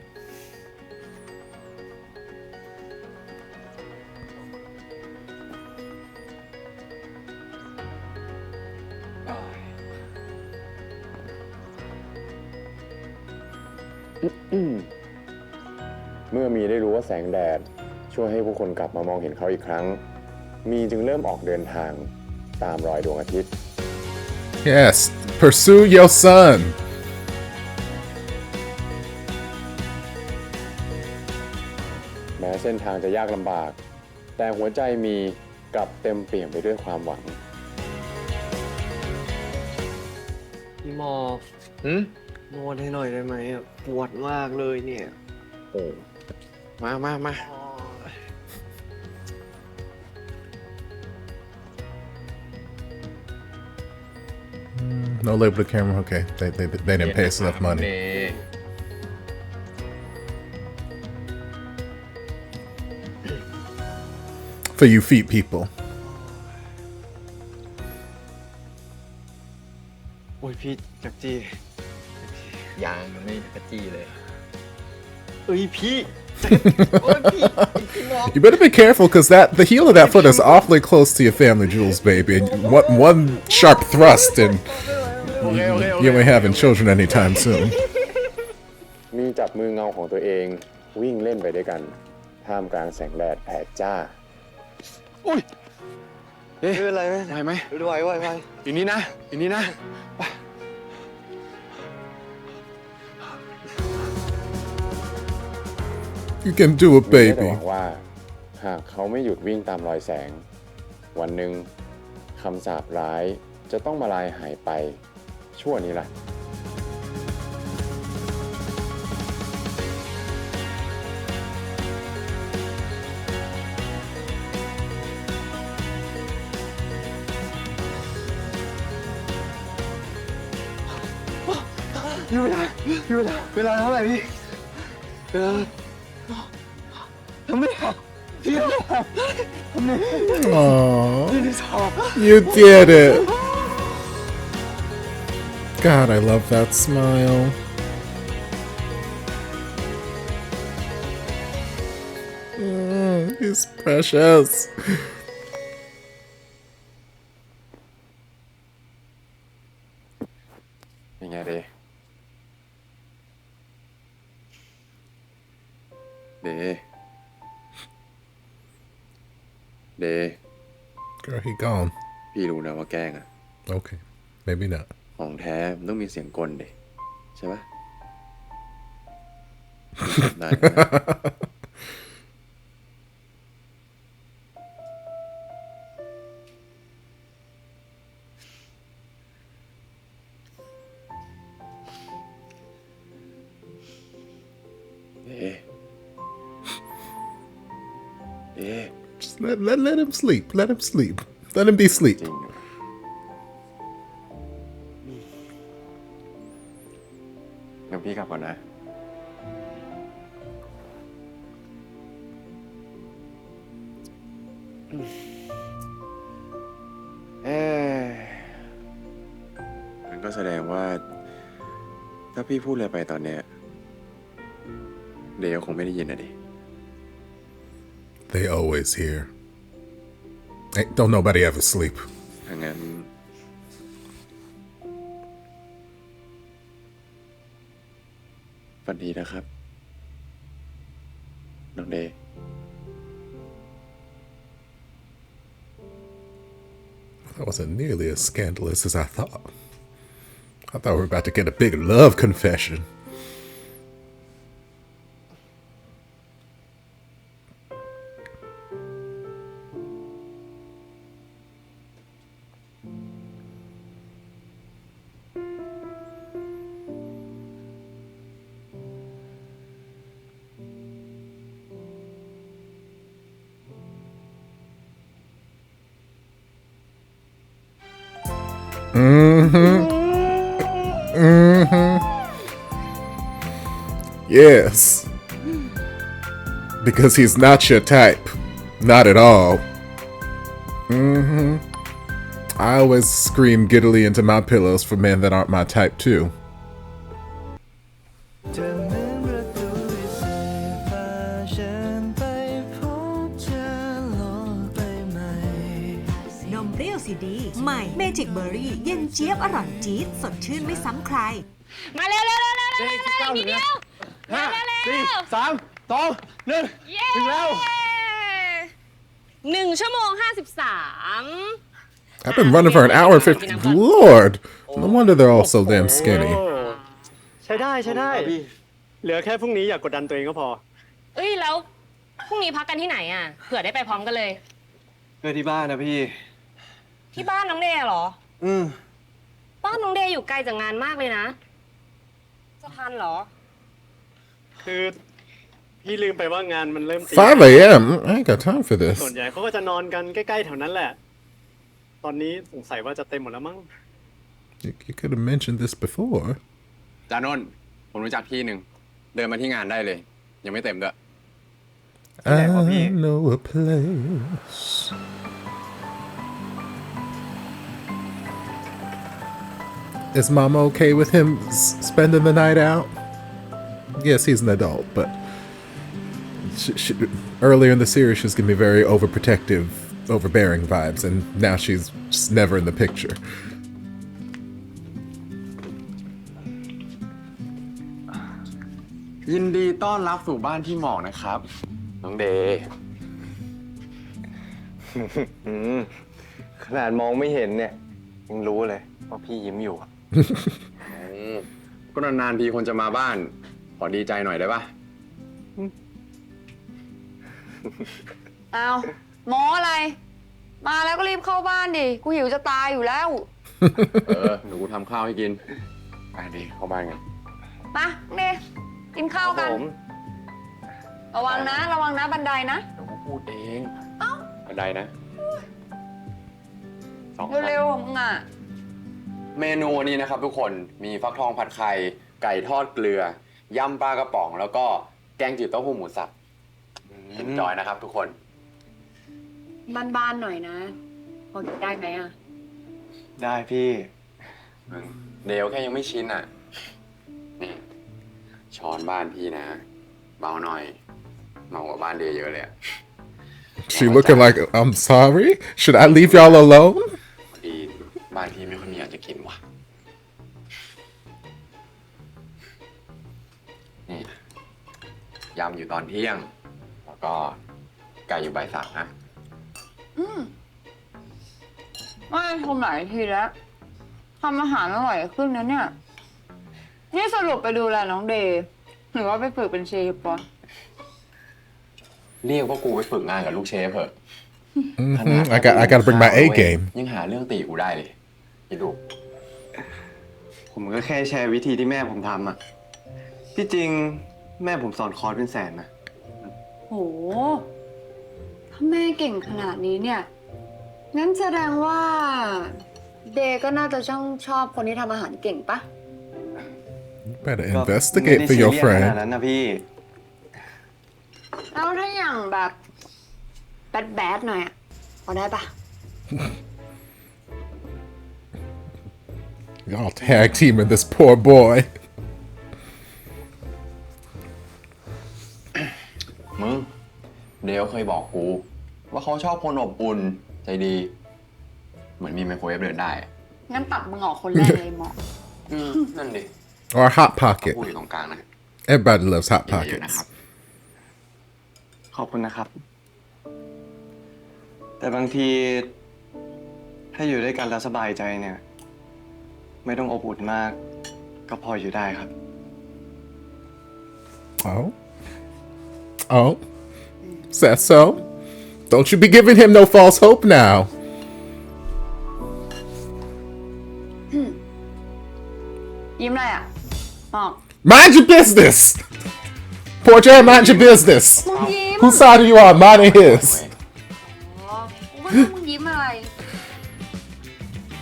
S7: เมื่อมีได้รู้ว่าแสงแดดช่วยให้ผู้คนกลับมามองเห็นเขาอีกครั้ง มีจึงเริ่มออกเดินทางตามรอยดวงอาทิตย์
S1: Yes, pursue your son.
S7: แม้เส้นทางจะยากลำบาก แต่หัวใจมีกลับเต็มเปี่ยมไปด้วยความหวัง
S5: พี่หมอนวดให้หน่อยได้ไหมอ่ะ ปวดมากเลยเนี่ย
S7: โอ้มา
S1: No label the camera. Okay, they didn't pay us enough money. For you feet people.
S5: โอ้ยพี่จักจี
S2: ยังไม่กระจี้เลย
S5: เอ้ยพี่
S1: You better be careful, because the heel of that foot is awfully close to your family jewels, baby. And one sharp thrust, and you ain't having children anytime soon.
S7: มีจับมือเงาของตัวเองวิ่งเล่นไปด้วยกัน ท่ามกลางแสงแดดแผดจ้า
S5: อุ้ยไม่เป็นไรไหวไหมไหว
S7: อยู่นี่นะไป
S1: You can do it,
S7: ได้แต่
S1: baby.
S7: หวังว่า หากเขาไม่หยุดวิ่งตามรอยแสง วันหนึ่งคำสาปร้ายจะต้องมาลายหายไปชั่วนี้ล่ะ
S5: เวลาเท่าไหร่พี่เวลาทำไมพี่ทำไม
S1: Aww. You did it. God, I love that smile. He's precious.
S7: ยังไงดี
S5: เด
S1: Girl, he gone.
S5: พี่รู้นะว่าแกล้งอะ
S1: Okay, maybe not.
S5: ของแท้มันต้องมีเสียงกลดิใช่ปะได้นะ
S1: Just let him sleep. Let him sleep. Let him be asleep.
S5: จริงงั้นพี่กลับก่อนนะ มันก็แสดงว่า ถ้าพี่พูดอะไรไปตอนเนี้ยเดี๋ยวคงไม่ได้ยินนะดิ
S1: They always hear. Ain't don't nobody ever sleep.
S5: ถ้างั้นฝันดีนะครับ น้องเดย์
S1: That wasn't nearly as scandalous as I thought. I thought we were about to get a big love confession. Yes. Because he's not your type. Not at all. I always scream giddily into my pillows for men that aren't my type too.
S10: นมเปรี้ยวซีดีใหม่เมจิกเบอร์รี่เย็นเจี๊ยบอร่อยจี๊ดสดชื่นไม่ซ้ำใคร
S6: มาเร็วเร็วเร็วเร็วเร็วเร็วนิดเดียว
S7: 5 4 3 2 1 ถึงแล้ว
S6: 1 ชั่วโมง 53
S1: I've been running for an hour and 50. Lord! No wonder they're all so damn skinny.
S9: ใช้ได้ใช้ได้ เหลือแค่พรุ่งนี้อย่ากดดันตัวเองก็พอ
S6: เอ้ยแล้วพรุ่งนี้พักกันที่ไหนอ่ะเผื่อได้ไปพร้อมกันเลย
S5: เพื่อที่บ้านนะพี่
S6: ที่บ้านน้องเดย์เหรอ บ้านน้องเดย์อยู่ไกลจากงานมากเลยนะ จะทันเหรอ
S9: คือพี่ลืมไปว่างานมันเริ่มตี
S1: 5 a.m. I ain't got time for
S9: ส่วน
S1: this.
S9: ใหญ่เขาก็จะนอนกันใกล้ๆแถวนั้นแหละ ตอนนี้สงสัยว่าจะเต็มหมดแล้วมั้ง
S1: You could have mentioned this before.
S7: จานนท์ผมรู้จักที่หนึ่ง เดินมาที่งานได้เลย ยังไม่เต็มด้วย
S1: I know a place. Is Mama okay with him spending the night out? Yes, he's an adult, but earlier in the series, she was giving me very overprotective, overbearing vibes, and now she's just never in the picture.
S7: ยินดีต้อนรับสู่บ้านที่หมอกนะครับ น้องเดย์
S5: ขนาดมองไม่เห็นเนี่ย ยังรู้เลยว่าพี่ยิ้มอยู่
S7: ก็นานๆทีคนจะมาบ้าน ขอดีใจหน่อยได้ปะ
S3: เอาหมออะไร มาแล้วก็รีบเข้าบ้านดิ กูหิวจะตายอยู่แล้ว
S7: หนูทำข้าวให้กินไปดิเข้าบ้านกัน
S3: มาเดกินข้าวกัน ระวังนะ ระวังนะบันไดนะ
S7: เดี๋ยวก็พูดเองบันไดนะ
S3: เร็วๆของมึงอ่ะ
S7: เมนูนี้นะครับทุกคนมีฟักทองผัดไข่ ไก่ทอดเกลือยำปลากระป๋องแล้วก็แกงจืดเต้าหู้หมูสับกินจอยนะครับทุกคน
S3: บ้านๆหน่อยนะ พอกินได้ไหมอ่ะ
S5: ได้พี่
S7: เดี๋ยวแค่ยังไม่ชินอ่ะ นี่ ช้อนบ้านพี่นะ เบาหน่อยเมากว่าบ้านเดย์เยอะเลยอะ
S1: She looking like, I'm sorry? Should I leave y'all alone?
S7: พอดีบ้านพี่ไม่ค่อยมีอะไรจะกินว่ะ นี่ ยำอยู่ตอนเที่ยง แล้วก็ไก่อยู่บ่าย 3นะ
S3: ไม่ชมหลายทีแล้วทำอาหารอร่อยขึ้นนะเนี่ย นี่สรุปไปดูแลน้องเดย์หรือว่าไปฝึกเป็นเชฟปะ
S7: เรียกว่ากูไปฝึกงานกับลูกเชฟเถอะ
S1: I gotta bring my A game
S7: ยังหาเรื่องตีกูได้เลยคิดดูผมก็แค่แชร์วิธีที่แม่ผมทำอะที่จริงแม่ผมสอนคอร์สเป็นแสนนะ
S3: โห ถ้าแม่เก่งขนาดนี้เนี่ย งั้นแสดงว่า เดย์ก็น่าจะชอบคนที่ทำอาหารเก่งปะ
S1: Better
S7: ก็
S1: investigate
S7: ไม่
S1: for
S7: ได้
S1: your
S7: ซีเรียสขนาด
S1: friend
S7: นั้นนะพี่
S3: แล้วถ้าอย่างแบบแบดหน่อยอะพอได้ปะ
S1: Y'all tag teaming this poor boy
S7: มึงเดลเคยบอกกูว่าเขาชอบคนอบอุ่นใจดี เหมือนมีไมโครเวฟเดินได้
S3: งั้นตัดมึงออกคนแรกเลยหมอ
S7: นั่นดิ
S1: or a hot pocket
S7: พูดอยู่ตรงกลางนะ
S1: everybody loves hot
S7: เยอะๆนะ
S1: pockets
S7: ครับ ขอบคุณนะครับ แต่บางทีถ้าอยู่ด้วยกันแล้วสบายใจเนี่ย ไม่ต้องอบอุ่นมาก ก็พออยู่ได้ครับ
S1: oh oh says so don't you be giving him no false hope now
S3: ยิ้มอะไรอ่ะหมอก
S1: mind your business poor Jared mind your business
S3: มึงยิ้ม
S1: whose side are you on mine or his
S3: อ๋อกูว่ามึงยิ้มอะไร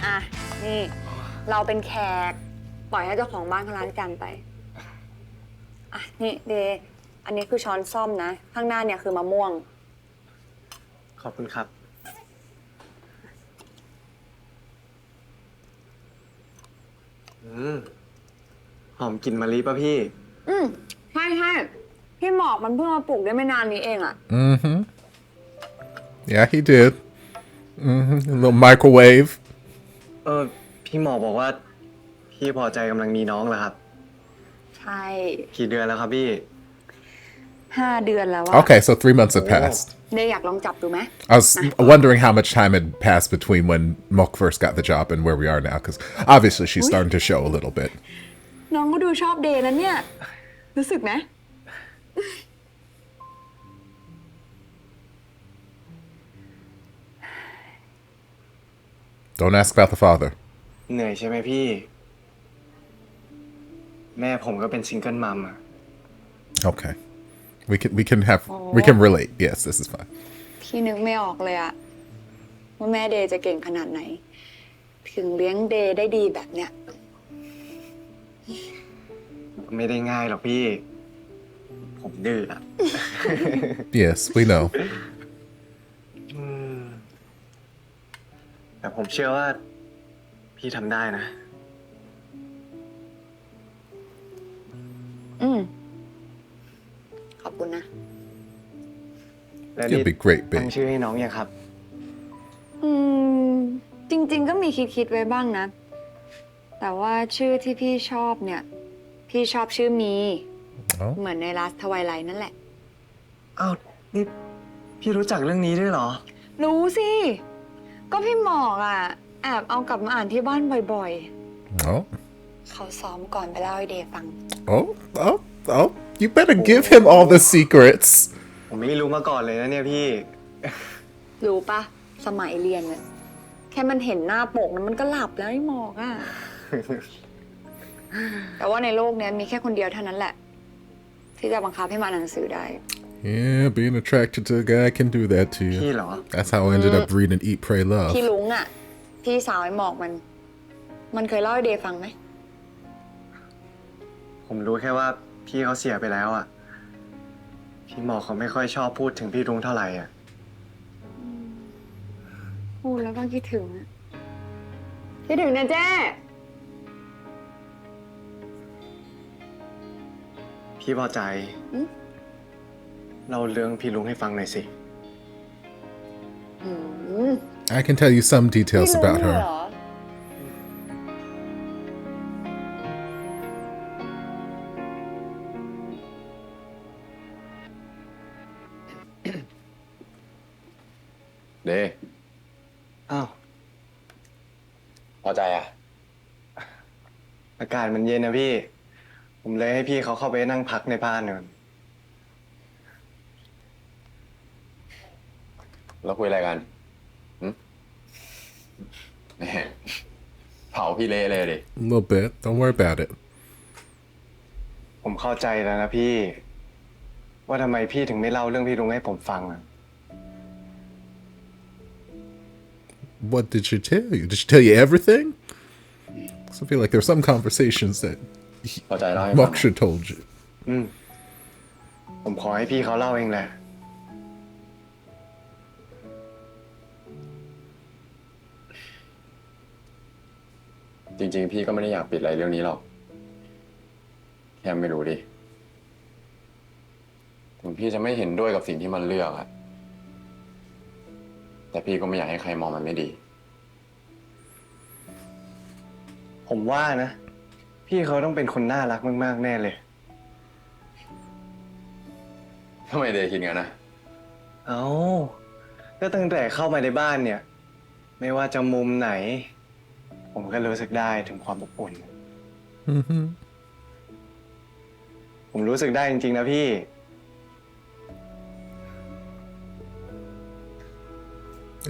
S3: อ่ะ นี่ เราเป็นแขก ปล่อยให้เจ้าของบ้านเขาล้างจานไป อ่ะ นี่เดย์อันนี้คือช้อนซ่อมนะ ข้างหน้าเนี่ยคือมะม่วง
S5: ขอบคุณครับ หอมกลิ่นมะลิป่ะพี่
S3: ใช่ใช่พี่หมอกมันเพิ่งมาปลูกได้ไม่นานนี้เองอ่ะ
S1: yeah he did a little microwave
S5: พี่หมอบอกว่า พี่พอใจกำลังมีน้องเหรอครับ
S3: ใช่
S5: กี่เดือนแล้วครับพี่
S3: 5 เดือนแล้วอะ
S1: okay so 3 months have passed
S3: เดย์อยากลองจับดูไหม
S1: I was wondering how much time had passed between when Mok first got the job and where we are now, because obviously she's starting to show a little bit.
S3: น้องก็ดูชอบเดย์นะเนี่ย รู้สึกไหม
S1: Don't ask about the father.
S5: เหนื่อยใช่ไหมพี่ แม่ผมก็เป็นซิงเกิลมัมอะ
S1: Okay. We can relate. Yes, this is fine.
S3: พี่นึกไม่ออกเลยอะว่าแม่เดย์จะเก่งขนาดไหน ถึงเลี้ยงเดย์ได้ดีแบบเนี้ย
S5: ไม่ได้ง่ายหรอกพี่ ผมดื้ออะ
S1: Yes, we know.
S5: แต่ผมเชื่อว่า พี่ทำได้นะ
S3: ขอบคุณนะ
S5: และ
S1: You'll be great,
S5: ตั้ง
S1: babe.
S5: ชื่อให้น้องยังครับ
S3: จริงๆก็มีคิดไว้บ้างนะ แต่ว่าชื่อที่พี่ชอบเนี่ย พี่ชอบชื่อมี
S1: Oh.
S3: เหมือนในลาสทวายไลท์นั่นแหละ
S5: อ้าว นี่ พี่รู้จักเรื่องนี้ด้วยเหรอ
S3: รู้สิ ก็พี่หมอกอ่ะ แอบเอากลับมาอ่านที่บ้านบ่อย
S1: Oh.
S3: ๆ เขาซ้อมก่อนไปเล่าให้เดย์ฟัง
S1: Oh. You better give him all the secrets.
S5: ผมไม่รู้มาก่อนเลยนะเนี่ยพี่
S3: รู้ปะสมัยเรียนเนี่ยแค่มันเห็นหน้าปกนะมันก็หลับแล้วไอ้หมอกอ่ะ แต่ว่าในโลกเนี้ยมีแค่คนเดียวเท่านั้นแหละ ที่จะบังคับให้มาอ่านหนังสือได้
S1: Yeah, being attracted to a guy can do that to
S5: พี่
S1: you.
S5: เหรอ
S1: That's how I ended up reading Eat, Pray, Love.
S3: พี่ลุงอ่ะ พี่สาวไอ้หมอกมันเคยเล่าให้เดย์ฟังไหม
S5: ผมรู้แค่ว่าพี่เขาเสียไปแล้วอะพี่หมอเขาไม่ค่อยชอบพูดถึงพี่รุ้งเท่าไหร่อะ
S3: พูดแล้วก็คิดถึงอะคิดถึงนะเจ้
S5: พี่พอใจ เราเรื่องพี่รุ้งให้ฟังหน่อยสิ
S1: I can tell you some details
S3: พี่ลุง
S1: about
S3: เหร
S1: her.
S3: อ
S7: เด
S5: อ้าว
S7: พอใจอ่ะ
S5: อากาศมันเย็นนะพี่ ผมเลยให้พี่เขาเข้าไปนั่งพักในบ้านก่อน
S7: เราคุยอะไรกันแหมเผาพี่เละเลยดิ
S1: A little bit. Don't worry about it.
S5: ผมเข้าใจแล้วนะพี่ ว่าทำไมพี่ถึงไม่เล่าเรื่องพี่ลุงให้ผมฟังอ่ะ
S1: What did she tell you? Did she tell you everything? So I feel like there's some conversations that
S7: พอใจเล่าให้ฟัง
S1: Moksha told you.
S5: ผมขอให้พี่เขาเล่าเองแหละ
S7: จริงๆ พี่ก็ไม่ได้อยากปิดอะไรเรื่องนี้หรอก แค่ไม่รู้ดิ ถึงพี่จะไม่เห็นด้วยกับสิ่งที่มันเลือกอะแต่พี่ก็ไม่อยากให้ใครมองมันไม่ดี
S5: ผมว่านะ พี่เขาต้องเป็นคนน่ารักมากๆแน่เลย
S7: ทำไมเดย์คิดงั้นนะ
S5: เอาก็ตั้งแต่เข้ามาในบ้านเนี่ย ไม่ว่าจะมุมไหน ผมก็รู้สึกได้ถึงความอบอุ่น ผมรู้สึกได้จริงๆนะพี่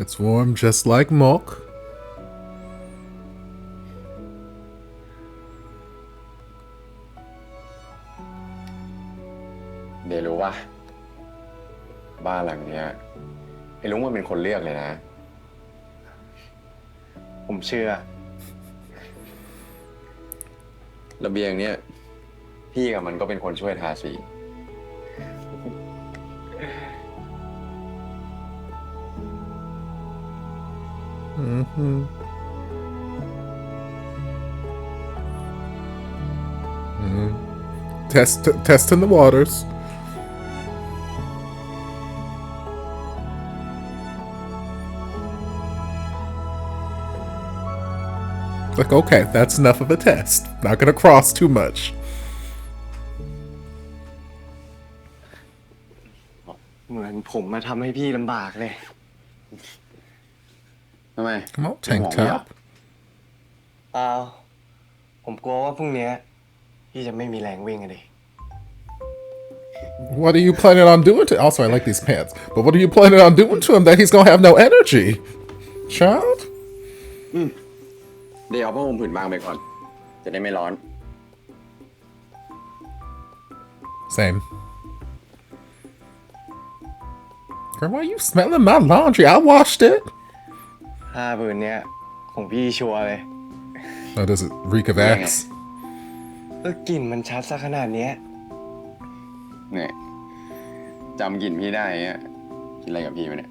S1: It's warm just like milk.
S7: เดย์รู้ว่าบ้านหลังเนี้ยไอ้ลุงมันเป็นคนเลือกเลยนะ
S5: ผมเชื่อ
S7: ระเบียงเนี้ยพี่กับมันก็เป็นคนช่วยทาสี
S1: Testing the waters. Like, okay, that's enough of a test. Not gonna cross too much.
S5: เหมือนผมมาทำให้พี่ลำบากเลย
S7: ทำไม
S1: Come on, tank
S7: ไม่ห่วง
S1: top.
S5: เปล่าผมกลัวว่าพรุ่งเนี้ยพี่จะไม่มีแรงวิ่งอะดิ
S1: What are you planning on doing to? Also, I like these pants. But what are you planning on doing to him that he's gonna have no energy? Child?
S7: เดี๋ยวเอาผ้าห่มผืนบางไปก่อน จะได้ไม่ร้อน
S1: Same. Girl, why are you smelling my laundry? I washed it.
S5: ผ้าผืนเนี้ยของพี่ชัวร์เลย
S1: Oh, does it reek of Axe?
S5: ก็กลิ่นมันชัดซะขนาดเนี้ย
S7: เนี่ยจำกลิ่นพี่ได้เงี้ยคิดอะไรกับพี่ไหมเนี่ย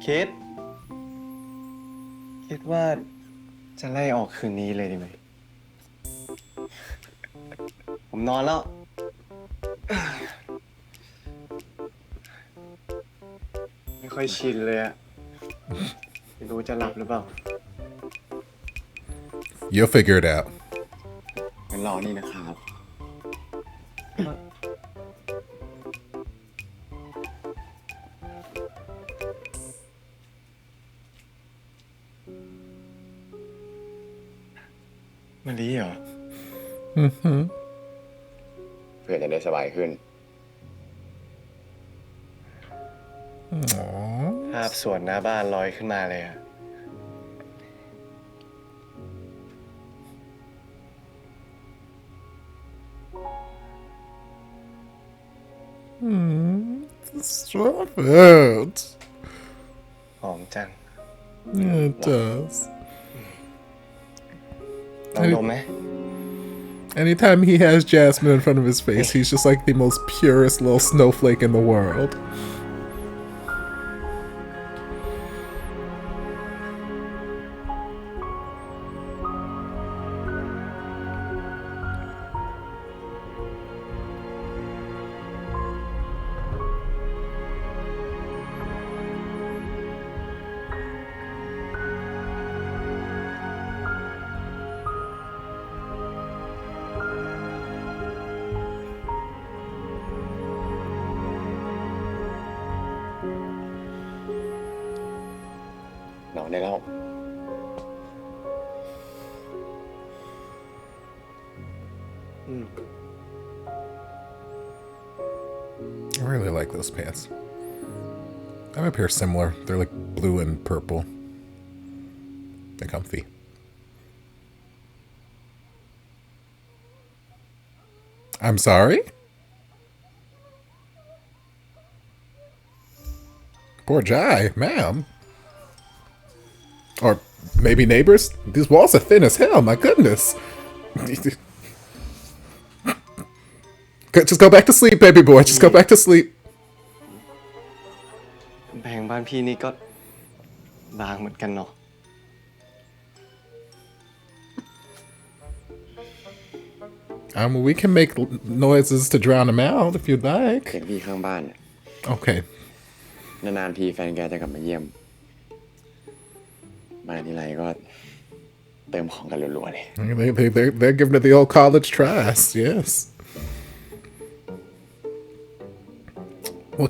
S5: คิดว่าจะไล่ออกคืนนี้เลยดีไหม ผมนอนแล้ว ไม่ค่อยชินเลยอะไม่รู้จะหลับหรือเปล่า
S1: You'll figure it out.
S7: งั้นรอนี่นะครับ
S5: มะลิเหรอ
S7: เพื่อจะได้สบายขึ้น
S1: Aww.
S5: ภาพสวนหน้าบ้านลอยขึ้นมาเลยอะ
S1: Stop it.
S5: หอมจัง
S1: Yeah, it does.
S5: ลองดมไหม
S1: Anytime he has Jasmine in front of his face, he's just like the most purest little snowflake in the world.
S7: ได้แล้ว
S1: I really like those pants. I have a pair similar. They're like blue and purple. They're comfy. I'm sorry? Poor Jai, ma'am. Or maybe neighbors? These walls are thin as hell, my goodness. Just go back to sleep, baby boy. Just go back to sleep.
S5: แพงบ้านพี่นี่ก็บางเหมือนกันเนาะ
S1: We can make noises to drown him out if you'd like.
S7: เสียงพี่ข้างบ้านเนี่ย
S1: Okay.
S7: นานๆทีแฟนแกจะกลับมาเยี่ยม มาทีไรก็เติมของกันรัวๆเลย
S1: They're giving it the old college tries, yes. Well,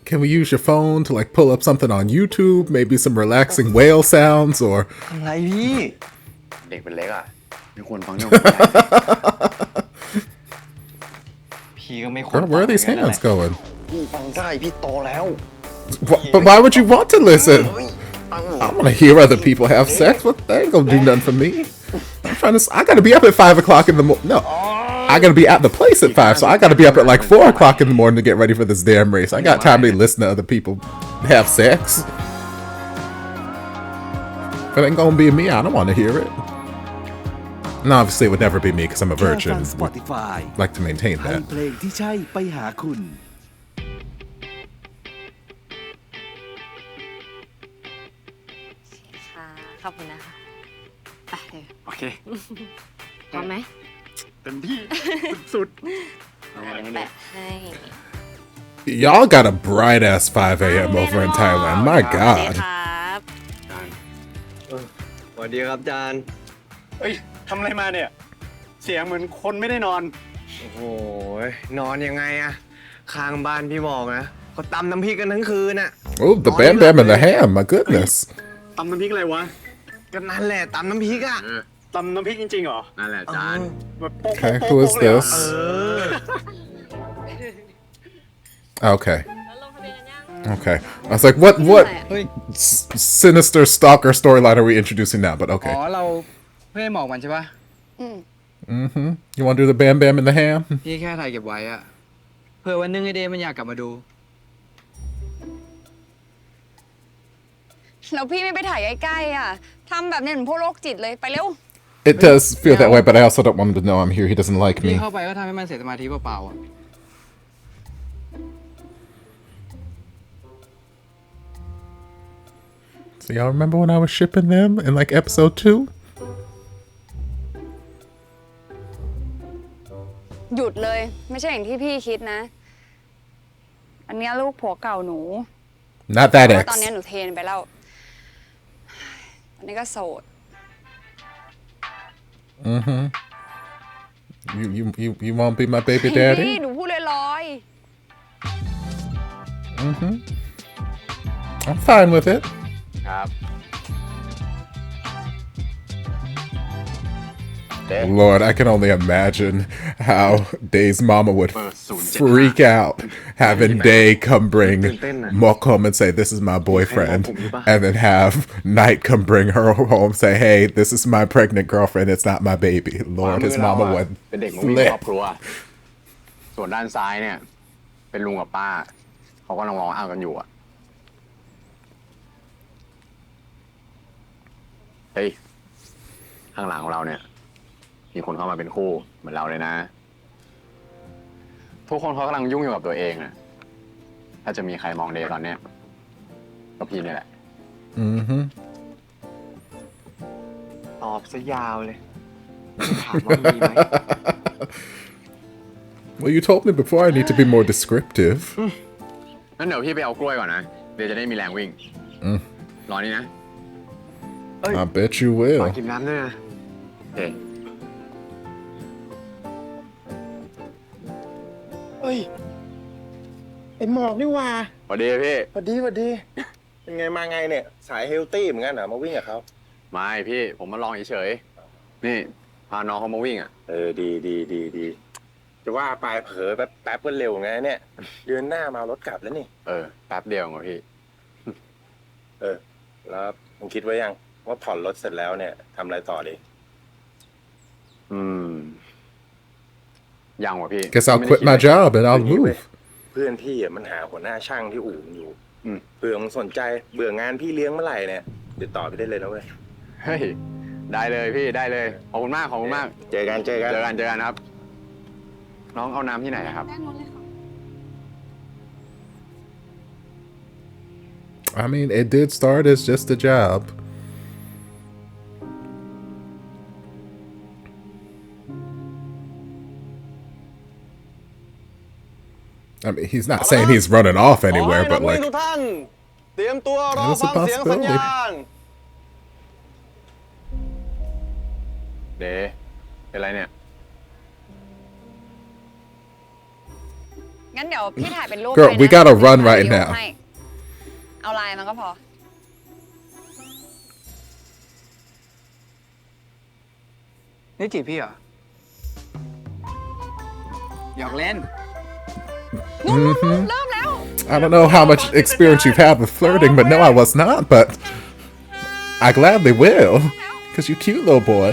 S1: can we use your phone to like pull up something on YouTube? Maybe some relaxing whale sounds or...
S5: อะไรพี่
S7: เด็กเป็นเล็กอ่ะไม่ควรฟังเรื่อง
S5: พี่ก็ไม่ควร
S1: Where are these hands going?
S7: พี่ฟังได้พี่โตแล้ว
S1: But why would you want to listen? I want to hear other people have sex. What? They ain't gonna do nothing for me. I gotta be up at 5 o'clock in the morning. No. I gotta be at the place at 5, so I gotta be up at like 4 o'clock in the morning to get ready for this damn race. I got time to listen to other people have sex. If it ain't gonna be me, I don't want to hear it. No, obviously it would never be me because I'm a virgin.
S11: Spotify
S1: Like to maintain
S11: ให้
S1: that.
S11: เพลงที่ใช่ไปหาคุณ
S6: ค่ะขอบคุณนะคะไปเลย
S7: โอเค
S6: พร้อมไหม
S7: เต็มที่ สุด
S6: แปะให้
S1: Y'all got a bright ass 5 a.m. over in Thailand. My
S6: โอเค
S1: God.
S6: ครับ
S5: สวัสดีครับจาน
S9: เอ้ยทำอะไรมาเนี่ย เสียงเหมือนคนไม่ได้นอน
S5: โอ้โหนอนยังไงอะข้างบ้านพี่บอกนะเขาตำน้ำพริกกันทั้งคืนอะ
S1: Oh, the bam bam and the ham. My goodness.
S9: ตำน้ำพริกอะไรวะ
S5: ก็นั่นแหละตำน้ำพริกอะ
S9: ตำน้ำพริกจริงๆเหรอ
S7: นั่นแหละจาน
S9: แบบโป๊ก
S1: Okay,
S9: โป๊ก
S1: who is
S9: โป๊กเลยเหรอ
S1: this?
S5: เออ
S1: Okay.
S6: แล้วลงทะเบียนกันยัง
S1: Okay. I was like, what sinister stalker storyline are we introducing now? But
S2: อ๋
S1: okay.
S2: อเราเพื่อให้หมอกมันใช่ปะ
S1: You want to do the bam bam and the ham?
S2: พี่แค่ถ่ายเก็บไว้อะเผื่อวันหนึงไอเดย์มันอยากกลับมาดู
S3: แล้วพี่ไม่ไปถ่ายใกล้ๆอ่ะทำแบบนี้เหมือนพวกโรคจิตเลยไปเร็ว
S1: It does feel that way, but I also don't want him to know I'm here. He doesn't like
S2: พี่
S1: me.
S2: เข้าไปก็ทำให้มันเสียสมาธิเปล่าๆอะ
S1: So y'all remember when I was shipping them in like episode 2?
S3: หยุดเลยไม่ใช่อย่างที่พี่คิดนะ อันเนี้ยลูกผัวเก่าหนู
S1: Not that
S3: เพราะ
S1: ex.
S3: ตอนนี้หนูเทนไปแล้ว ตอนนี้ก็โสด
S1: You won't be my baby
S3: พี่
S1: daddy?
S3: หนูพูดลอย
S1: I'm fine with it.
S7: ครับ
S1: Lord, I can only imagine how Day's mama would freak out having Day come bring Mok home and say, "This is my boyfriend," and then have Night come bring her home and say, "Hey, this is my pregnant girlfriend. It's not my baby." Lord, his mama would
S7: เป็นเด็กมันมีครอบ
S1: flip.
S7: ครัว ส่วนด้านซ้ายเนี่ย เป็นลุงกับป้า เขาก็ร้องอ้าวกันอยู่อ่ะ เฮ้ย ข้างหลังของเราเนี่ย มีคนเข้ามาเป็นคู่เหมือนเราเลยนะ ทุกคนเขากำลังยุ่งอยู่กับตัวเองนะถ้าจะมีใครมองเดย์ตอนเนี้ยก็พี่นี่แหละ
S5: ตอบซะยาวเลยถามว่ามีไหม
S1: Well, you told me before I need to be more descriptive.
S7: งั้นเดี๋ยวพี่ไปเอากล้วยก่อนนะ เดี๋ยวจะได้มีแรงวิ่ง รอนี่นะ
S1: I bet you
S5: ขอ
S1: will.
S5: กินน้ำด้วยนะ
S7: เฮ้ย
S5: เฮ้ยไอหมอกนี่ว่า
S7: สวัสดีพี่
S5: สวัสดี เป็นไงมาไงเนี่ยสายเฮลตี้เหมือนกันเหรอมาวิ่งกับเขา
S7: ไม่พี่ผมมาลองเฉยๆนี่พาน้องเขามาวิ่งอ่ะ
S5: ดีจะว่าไปเผลอแป๊บก็เร็วไงเนี่ยเดือนหน้ามารถกลับแล้วนี่
S7: แป๊บเดียวเหรอพี่
S5: แล้วมึงคิดไว้ยังว่าผ่อนรถเสร็จแล้วเนี่ยทำอะไรต่อดี
S7: ยังวะพี่
S1: Guess I'll quit my job and I'll move
S5: เพื่อนพี่มันหาหัวหน้าช่างที่อู่อยู่เผื่อมึงสนใจเบื่องานพี่เลี้ยงเมื่อไหร่เนี่ยติดต่อพี่ได้เลยนะเว้ย
S7: เฮ้ยได้เลยพี่ได้เลยขอบคุณมาก
S5: เจอกัน
S7: ครับน้องเอาน้ำที่ไหนครับ
S1: I mean, it did start as just a job. I mean, he's not saying he's running off anywhere, but like,
S5: ทุกท่านเตรียมตัวรอ
S1: That's a
S5: ฟังเสียงสัญญา
S1: possibility.
S5: ณ
S7: เดย์เป็นไรเนี่ย
S3: งั้นเดี๋ยวพี่ถ่ายเป็นรูป
S1: Girl,
S3: ไปนะ
S1: we gotta run
S3: ถ่าย
S1: right
S3: วิดีโอ
S1: now.
S3: ให้เอาไลน์มันก็พอ
S2: นี่จีบพี่เหรอหยอกเล่น
S3: เริ่มแล้ว
S1: I don't know how much experience you've had with flirting, but no, I was not. But I gladly will, cause you cute little boy.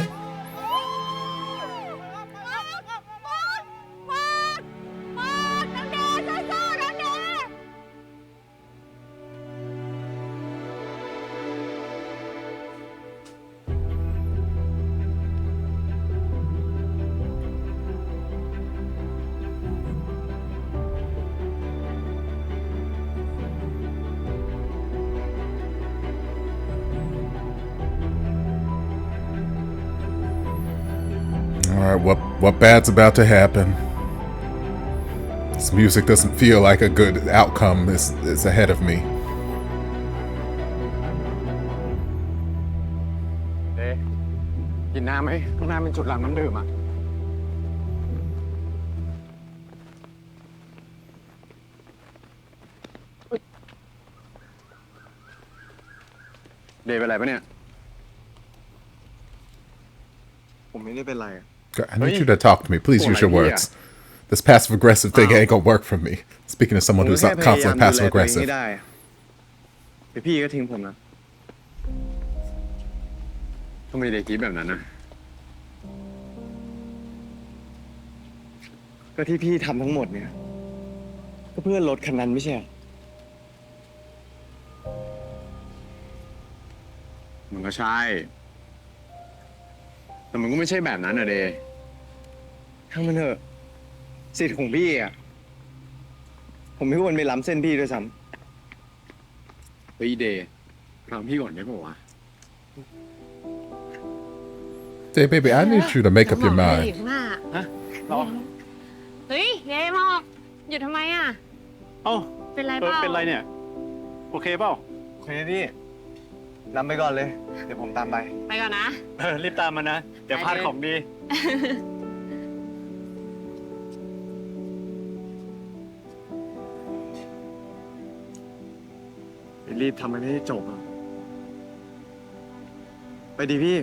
S1: Alright, what bad's about to happen? This music doesn't feel like a good outcome is ahead of me.
S7: เดย์กินน้ำไหมข้างหน้าเป็นจุดหลังน้ำดื่มอ่ะเดย์เป็นไรปะเนี่ย
S5: ผมไม่ได้เป็นไร
S1: I need you to talk to me. Please use your words. This passive-aggressive thing ain't gonna work for me. Speaking of someone who's not constantly passive-aggressive.
S5: แต่พี่ก็ทิ้งผมนะ
S7: ทำไมเดย์คิดแบบนั้นนะ
S5: ก็ที่พี่ทำทั้งหมดเนี่ยก็เพื่อรถคันนั้นไม่ใช่
S7: มันก็ใช่ แต่มันก็ไม่ใช่แบบนั้นอะเดย์
S5: ช่างมันเถอะสิทธิ์ของพี่อ่ะผมไม่ควรไปล้ำเส้นพี่ด้วยซ้
S7: เฮ้ยเดย์ฟังพี่ก่อนได้ป่าววะ
S1: Hey, baby, I need you to make up your
S6: อยู่
S1: mind.
S6: ข้างหน้า
S9: รอ
S6: เฮ้ยเดย์บอกหยุดทำไมอ่ะ
S9: เอ้า
S6: เป็นไรเปล่า
S9: เป็นไรเนี่ย โอเคเปล่า
S5: ำโอเคพี่นำไปก่อนเลย เดี๋ยวผมตามไป
S6: ไปก่อนนะ
S9: รีบตามมานะ เดี๋ยวพลาดของดี
S5: รีบทำมันให้จบอ่ะไปดีพี่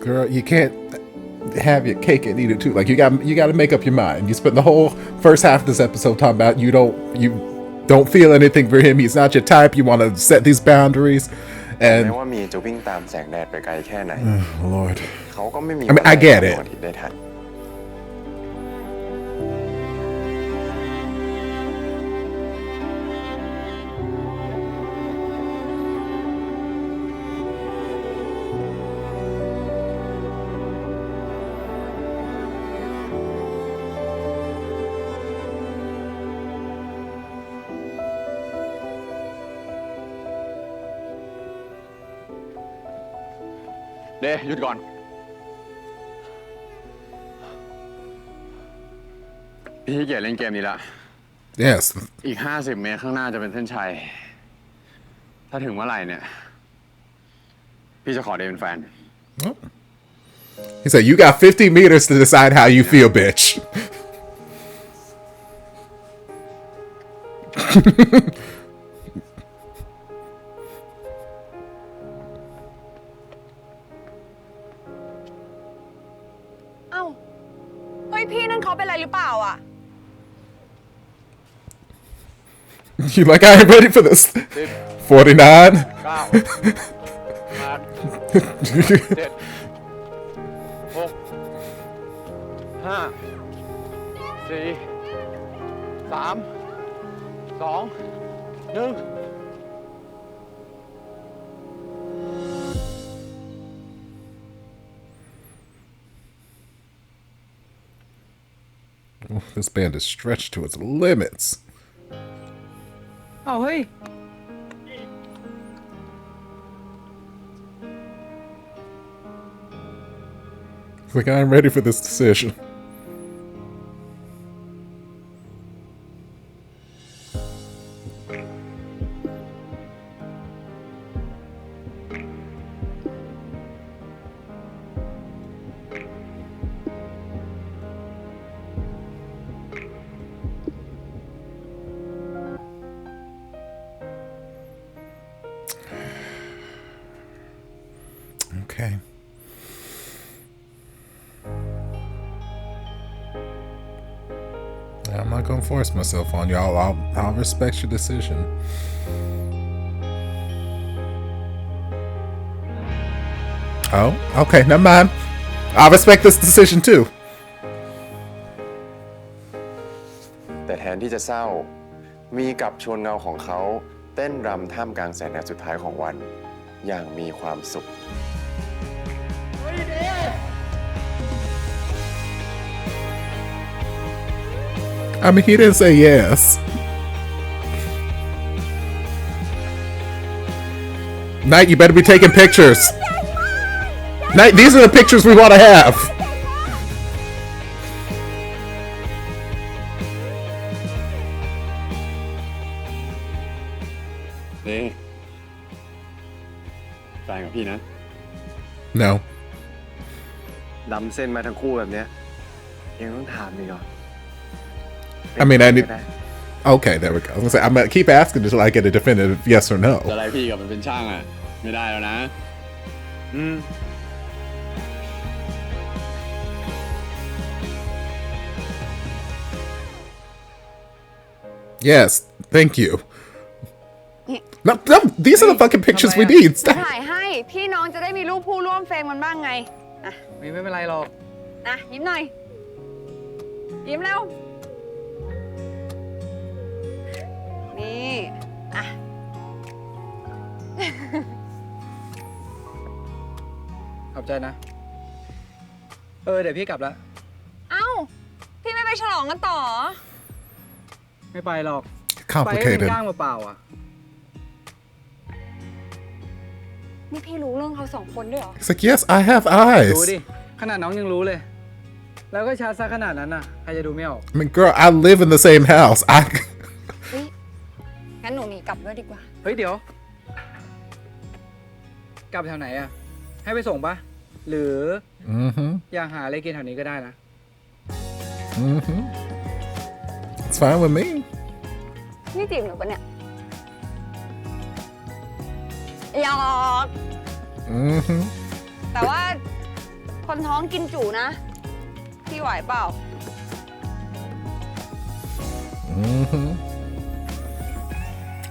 S1: Girl, you can't have your cake and eat it too. Like you got to make up your mind. You spent the whole first half of this episode talking about you don't feel anything for him. He's not your type. You want to set these boundaries. And
S5: แม้ว่ามีจะวิ่งตามแสงแดดไปไกลแค่ไหน
S1: Lord,
S5: เขาก็ไม่มี
S1: I mean, I get it.
S5: ได้ทัน
S7: เดย์หยุดก่อน พี่ขี้เกียจเล่นเกมนี้ละ
S1: yes.
S7: อีก50 เมตรข้างหน้าจะเป็นเส้นชัย ถ้าถึงเมื่อไหร่เนี่ย พี่จะขอเดย์เป็นแฟน
S1: Oh. He said, "You got 50 meters to decide how you feel, bitch."
S4: เอ้า เฮ้ยพี่นั่นเขาเป็นอะไรหรือเปล่าอ่ะ
S1: You like, I ain't ready for this. 49.
S2: 9 8 7 6 5 4 3 2 1
S1: Oh, this band is stretched to its limits.
S2: อ้าวเฮ้ย
S1: He's like, I'm ready for this decision. Okay. I'm not gonna force myself on y'all. I'll respect your decision. Oh, okay, never mind. I'll respect this decision too.
S12: แต่แทนที่จะเศร้า มีกับชวนเงาของเขาเต้นรำท่ามกลางแสงแดดสุดท้ายของวัน อย่างมีความสุข
S1: I mean, he didn't say yes. Knight, you better be taking pictures. Knight, these are the pictures we want to have.
S7: นี่แฟนกับพี่นะ
S1: No.
S5: ดำเส้นมาทั้งคู่แบบเนี้ยยังต้องถามอีกเหรอ
S1: I mean, I need. Okay, there we go. I was gonna say, I'm gonna keep asking until I get a definitive yes or no.
S7: จะอะไรพี่กับมันเป็นช่างอ่ะ ไม่ได้แล้วนะ
S1: Yes, thank you. No, these are the fucking pictures we need.
S3: จะถ่ายให้พี่น้องจะได้มีรูปผู้ร่วมเฟรมมันบ้างไง อ่ะ
S2: ไม่เป็นไรหรอก
S3: อ่ะ ยิ้มหน่อย ยิ้มเร็ว นี่ อ่ะ
S2: ขอบใจนะ เดี๋ยวพี่กลับแล้ว
S4: เอ้า พี่ไม่ไปฉลองกันต่อ
S2: ไม่ไปหรอก ไปให้เป็น
S1: Complicated.
S2: ก้างเปล่าๆอ่ะ
S3: นี่พี่รู้เรื่องเขาสองคนด้วยเหรอ
S1: He's like, yes, I have
S2: ดู
S1: eyes.
S2: ดิ ขนาดน้องยังรู้เลย แล้วก็ชัดซะขนาดนั้นน่ะ ใครจะดูไม่ออก
S1: I mean, girl, I live in the same house. I.
S3: เฮ้ย งั้นหนูหนีกลับด้วยดีกว่า
S2: เฮ้ยเดี๋ยว กลับแถวไหนอ่ะ ให้ไปส่งปะหรือ
S1: Mm-hmm.
S2: อยากหาอะไรกินแถวนี้ก็ได้นะ
S1: Mm-hmm. It's fine with me.
S3: นี่จีบหนูปะเนี่ยหยอก
S1: Mm-hmm.
S3: แต่ว่าคนท้องกินจุนะ พี่ไหวเปล่า
S1: Mm-hmm.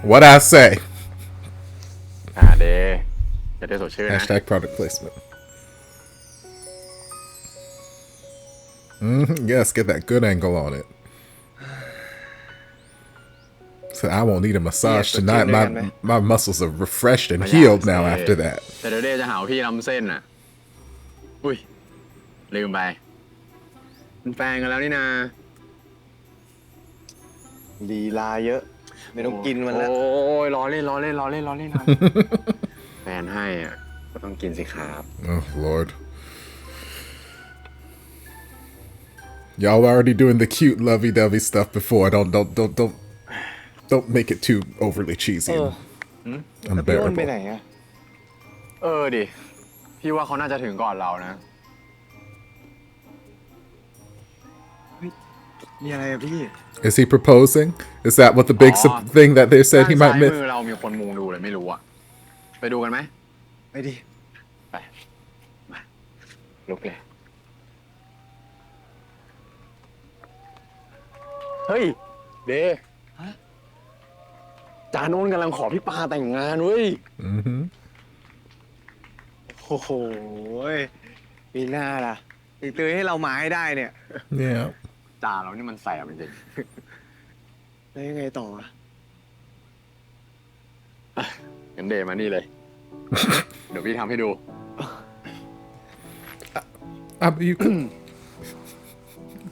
S1: What I say.
S7: เดจะได้สดชื่นนะ
S1: Hashtag product placement. Mm-hmm. Yes, get that good angle on it. So I won't need a massage tonight. My muscles are refreshed and healed now after that.
S7: แต่เดี๋ยวเดจะหาว่าพี่ล้ำเส้นน่ะ อุ้ย ลืมไป มันแฟนกันแล้วนี่นา
S5: ลีลาเยอะ ไม่ต้องกินมันแล้ว
S7: โอ้ยล้อเล่นแฟนให้อ่ะ ก็ต้องกินสิครับ
S1: Oh Lord. Y'all already doing the cute lovey-dovey stuff before. Don't make it too overly cheesy. and
S5: แล้วพี่อ้นไป
S1: unbearable.
S5: ไหนอะ
S7: ดิ พี่ว่าเขาน่าจะถึงก่อนเรานะ มีอะไรอะพี่
S1: Is he proposing? Is that what the big thing that they said he might
S7: ด้าน
S1: miss?
S7: ซ้ายมือเรามีคนมุงดูเลยไม่รู้อะไปดูกันไหมไปดิไปมาลุกเลยเฮ้ยเดจาโน้นกำลังขอพี่ปาแต่งงานเว้ย
S1: Mm-hmm.
S7: โอ้โหปีหน้าล่ะอีกเลยให้เรามาให้ได้เนี่ย
S1: Yeah.
S7: จ่าเรานี่มันแสบจริงแล้วยังไงต่ออ่ะงั้นเดมานี่เลย เดี๋ยวพี่ทำให้ดู
S1: You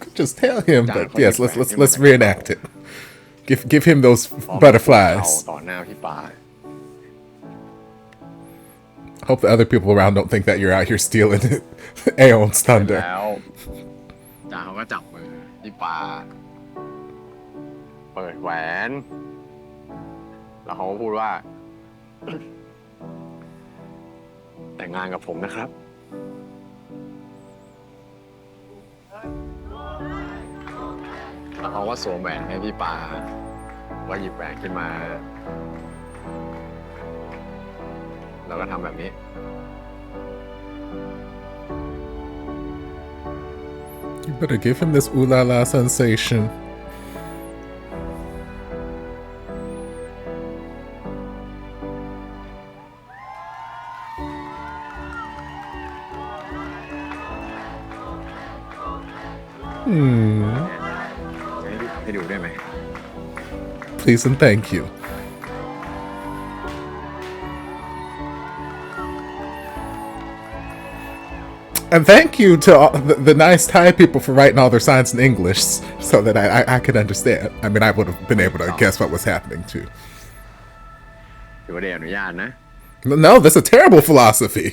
S1: could just tell him, but yes, let's reenact it. Give him those
S7: เอา
S1: butterflies.
S7: ต่อหน้าพี่ปา
S1: Hope the other people around don't think that you're out here stealing Aeon's thunder.
S7: แล้วจ่าเขาก็จับมือพี่ปาเปิดแหวน แล้วเขาก็พูดว่า แต่งงานกับผมนะครับแล้วเขาก็สวมแหวนให้พี่ปาว่าหยิบแหวนขึ้นมา แล้วก็ทำแบบนี้
S1: You better give him this ooh la la sensation. Hmm.
S7: จะให้ดูได้ไหม
S1: Please and thank you. And thank you to all the nice Thai people for writing all their signs in English so that I could understand. I mean, I would have been able to guess what was happening too.
S7: ถือว่าได้อนุญาตนะ
S1: No, that's a terrible philosophy.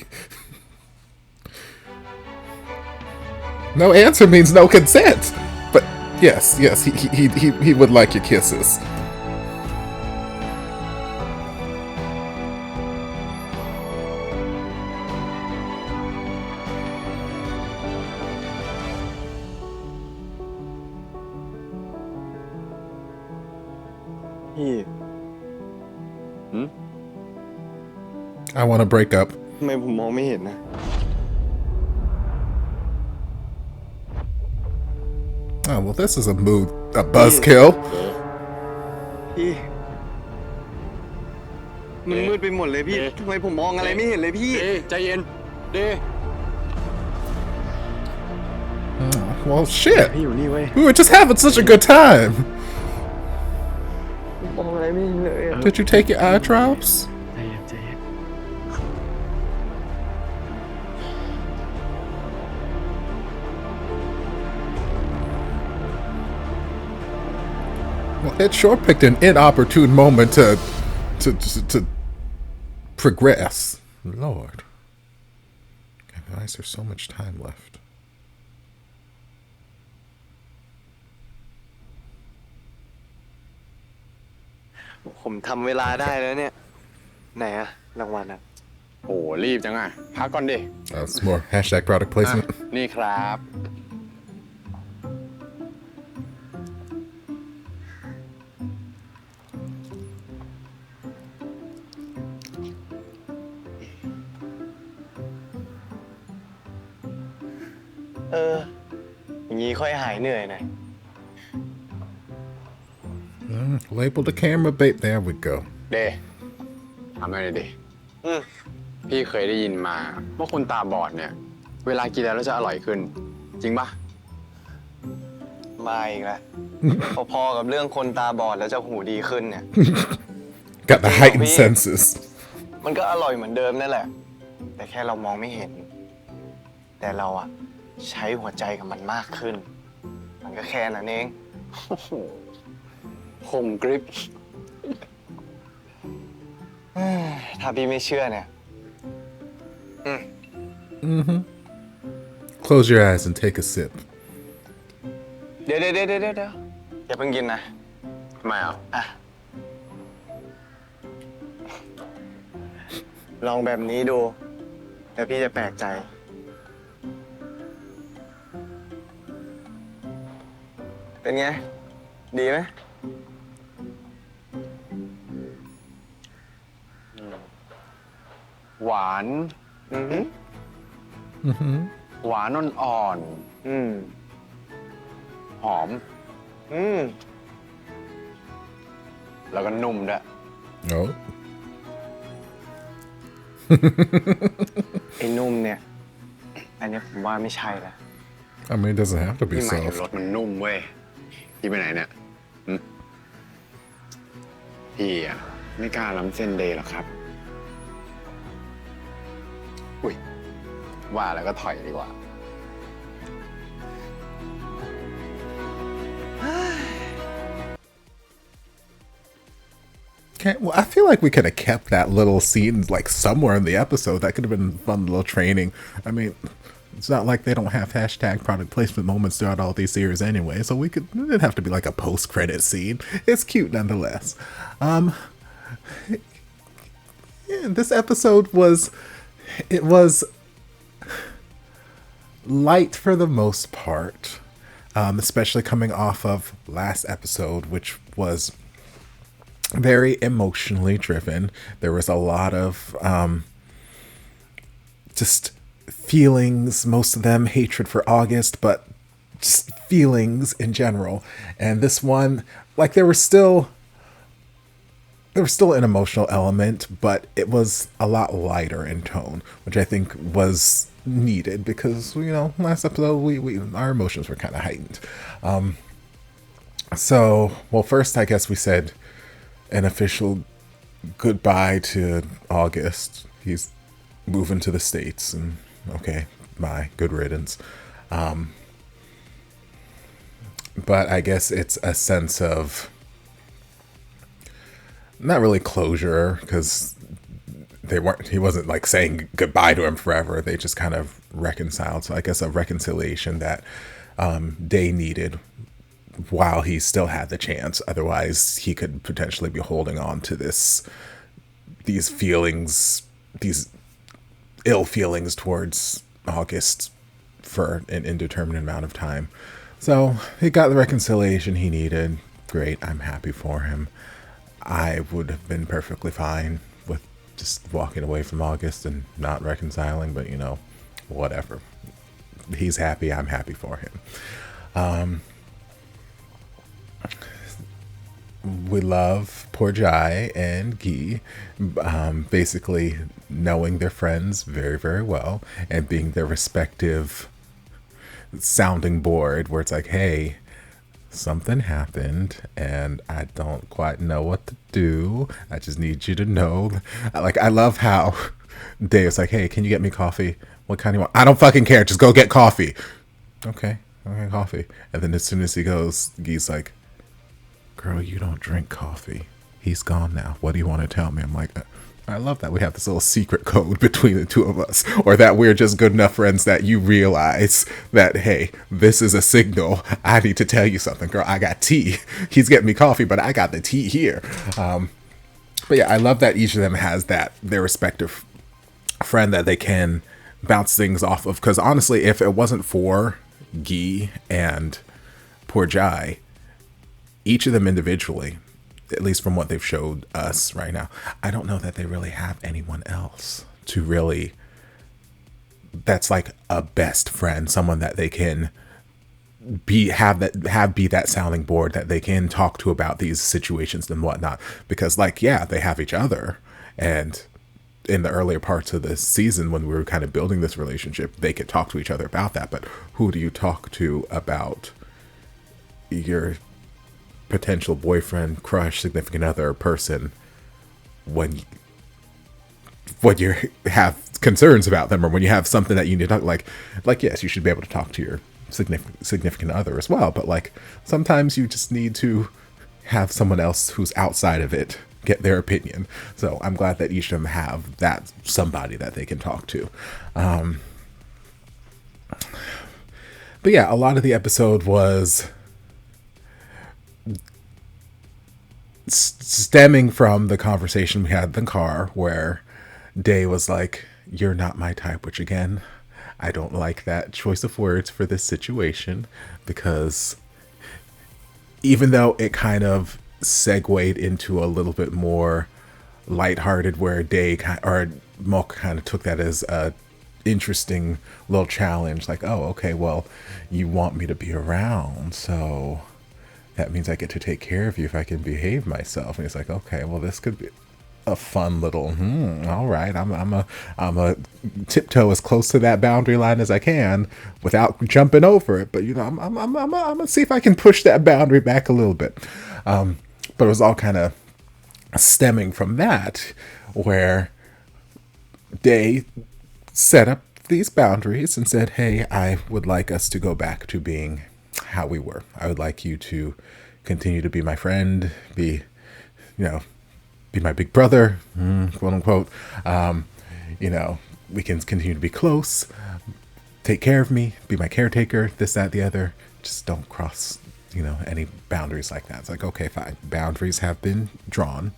S1: No answer means no consent. But yes, he would like your kisses. I want to break up.
S5: ทำไมผมมองไม่เห็นนะ
S1: Oh, well, this is a buzzkill.
S5: พี่มันมืดไปหมดเลยพี่ทำไมผมมองอะไรไม่เห็นเลยพี่
S7: ใจเย็น เด
S1: Well, shit.
S7: พี่อยู่นี่เว้ย
S1: We were just having such a good time.
S5: มองอะไรไม่เห็นเลยอะ
S1: Did you take your eye drops?
S7: ใจเย็นใจเย็น
S1: Well, it sure picked an inopportune moment to progress. Lord. Why is there so much time left?
S5: ผมทำเวลาได้แล้วเนี่ย ไหนอะรางวัลอะ
S7: โอ้รีบจังอ่ะ พักก่อนดิ
S1: That's more hashtag product placement.
S7: นี่ครับ
S5: อย่างนี้ค่อยหายเหนื่อยหน่อย
S1: Label the camera bait. There we go.
S7: เดทำหน่อยดิ พี่เคยได้ยินมาว่าคนตาบอดเนี่ย เวลากินแล้วจะอร่อยขึ้น จริงปะ
S5: มาอีกแล้ว พอๆกับเรื่องคนตาบอดแล้วจะหูดีขึ้นเนี่ย
S1: Got the heightened senses.
S5: มันก็อร่อยเหมือนเดิมนั่นแหละ แต่แค่เรามองไม่เห็น แต่เราอะใช้หัวใจกับมันมากขึ้น มันก็แค่นั้นเอง
S7: คมกริป
S5: ถ้าพี่ไม่เชื่อเนี่ย
S1: Close your eyes and take a sip.
S5: เดี๋ยวอย่าเพิ่งกินนะ
S7: ไม่เอา
S5: ลองแบบนี้ดูแล้วพี่จะแปลกใจ
S1: อ
S5: เป็นไง ดีไหมหวานหวานอ่อนๆหอมแล้วก็นุ่มด้วย
S1: Oh.
S5: ไอ้นุ่มเนี่ย อันนี้ผมว่าไม่ใช่ละ
S1: I mean, it doesn't have to be
S7: พี่หมายถึง
S1: soft.
S7: รถมันนุ่มเว้ย พี่ไปไหนเนี่ยพี่อ่ะไม่กล้าล้ำเส้นเดย์หรอกครับ อุ้ย ว่าแล้วก็ถอยดีกว่า
S1: Okay, well, I feel like we could have kept that little scene like somewhere in the episode. That could have been fun little training. I mean, it's not like they don't have hashtag product placement moments throughout all these series anyway, so it didn't have to be like a post-credit scene. It's cute nonetheless. Yeah, this episode was light for the most part, especially coming off of last episode, which was very emotionally driven. There was a lot of just feelings, most of them hatred for August, but just feelings in general. And this one, like, there was still an emotional element, but it was a lot lighter in tone, which I think was needed because, you know, last episode we our emotions were kind of heightened. So, well, first I guess we said an official goodbye to August. He's moving to the States, and okay, bye, good riddance. But I guess it's a sense of not really closure, because he wasn't like saying goodbye to him forever. They just kind of reconciled. So I guess a reconciliation that Day needed while he still had the chance. Otherwise, he could potentially be holding on to these feelings, these ill feelings towards August for an indeterminate amount of time. So he got the reconciliation he needed. Great. I'm happy for him. I would have been perfectly fine with just walking away from August and not reconciling, but, you know, whatever. He's happy. I'm happy for him. We love Poor Jai and Guy basically knowing their friends very, very well and being their respective sounding board, where it's like, hey, something happened and I don't quite know what to do. I just need you to know. Like, I love how Dave's like, hey, can you get me coffee? What kind do you want? I don't fucking care. Just go get coffee. Okay, coffee. And then as soon as he goes, Guy's like, girl, you don't drink coffee. He's gone now. What do you want to tell me? I'm like, I love that we have this little secret code between the two of us, or that we're just good enough friends that you realize that, hey, this is a signal. I need to tell you something, girl. I got tea. He's getting me coffee, but I got the tea here. But yeah, I love that each of them has their respective friend that they can bounce things off of. Because honestly, if it wasn't for Guy and Poor Jai, each of them individually, at least from what they've showed us right now, I don't know that they really have anyone else to really, that's like a best friend, someone that they can be that sounding board that they can talk to about these situations and whatnot. Because, like, yeah, they have each other, and in the earlier parts of the season when we were kind of building this relationship, they could talk to each other about that. But who do you talk to about your potential boyfriend, crush, significant other person when you have concerns about them, or when you have something that you need to talk, like yes, you should be able to talk to your significant other as well, but like sometimes you just need to have someone else who's outside of it get their opinion. So I'm glad that each of them have that somebody that they can talk to. But yeah, a lot of the episode was stemming from the conversation we had in the car, where Day was like, you're not my type, which again, I don't like that choice of words for this situation, because even though it kind of segued into a little bit more lighthearted, where Mok kind of took that as a interesting little challenge, like, oh, okay, well, you want me to be around, so that means I get to take care of you if I can behave myself. And he's like, okay, well, this could be a fun little, all right, I'm a tiptoe as close to that boundary line as I can without jumping over it. But, you know, I'm gonna see if I can push that boundary back a little bit. But it was all kind of stemming from that, where Day set up these boundaries and said, hey, I would like us to go back to being how we were. I would like you to continue to be my friend, be my big brother, quote unquote. You know, we can continue to be close, take care of me, be my caretaker, this, that, the other. Just don't cross, you know, any boundaries like that. It's like, okay, fine. Boundaries have been drawn.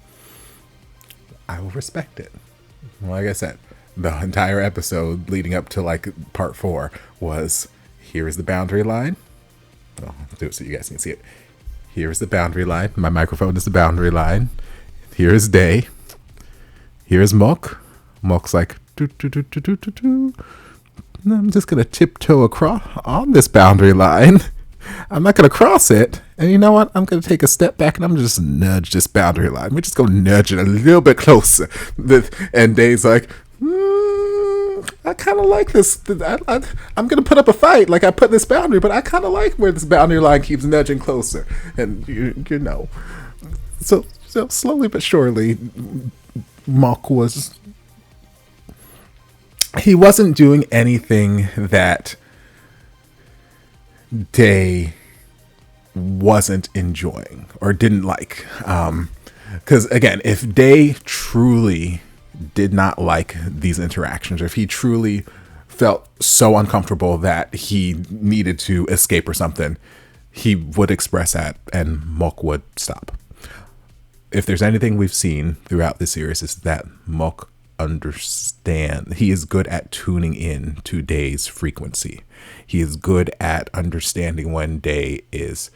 S1: I will respect it. Like I said, the entire episode leading up to like part 4 was, here is the boundary line. I'll do it so you guys can see it. Here is the boundary line. My microphone is the boundary line. Here is Day. Here is Mok. Mok's like, I'm just going to tiptoe across on this boundary line. I'm not going to cross it. And you know what? I'm going to take a step back and I'm just nudge this boundary line. We're just going to nudge it a little bit closer. And Day's like, I kind of like this. I'm going to put up a fight like I put this boundary, but I kind of like where this boundary line keeps nudging closer. And, you know, so slowly but surely, Mok he wasn't doing anything that Day wasn't enjoying or didn't like. Because again, if Day truly did not like these interactions, or if he truly felt so uncomfortable that he needed to escape or something, he would express that and Mok would stop. If there's anything we've seen throughout the series, is that Mok he is good at tuning in to Day's frequency. He is good at understanding when Day is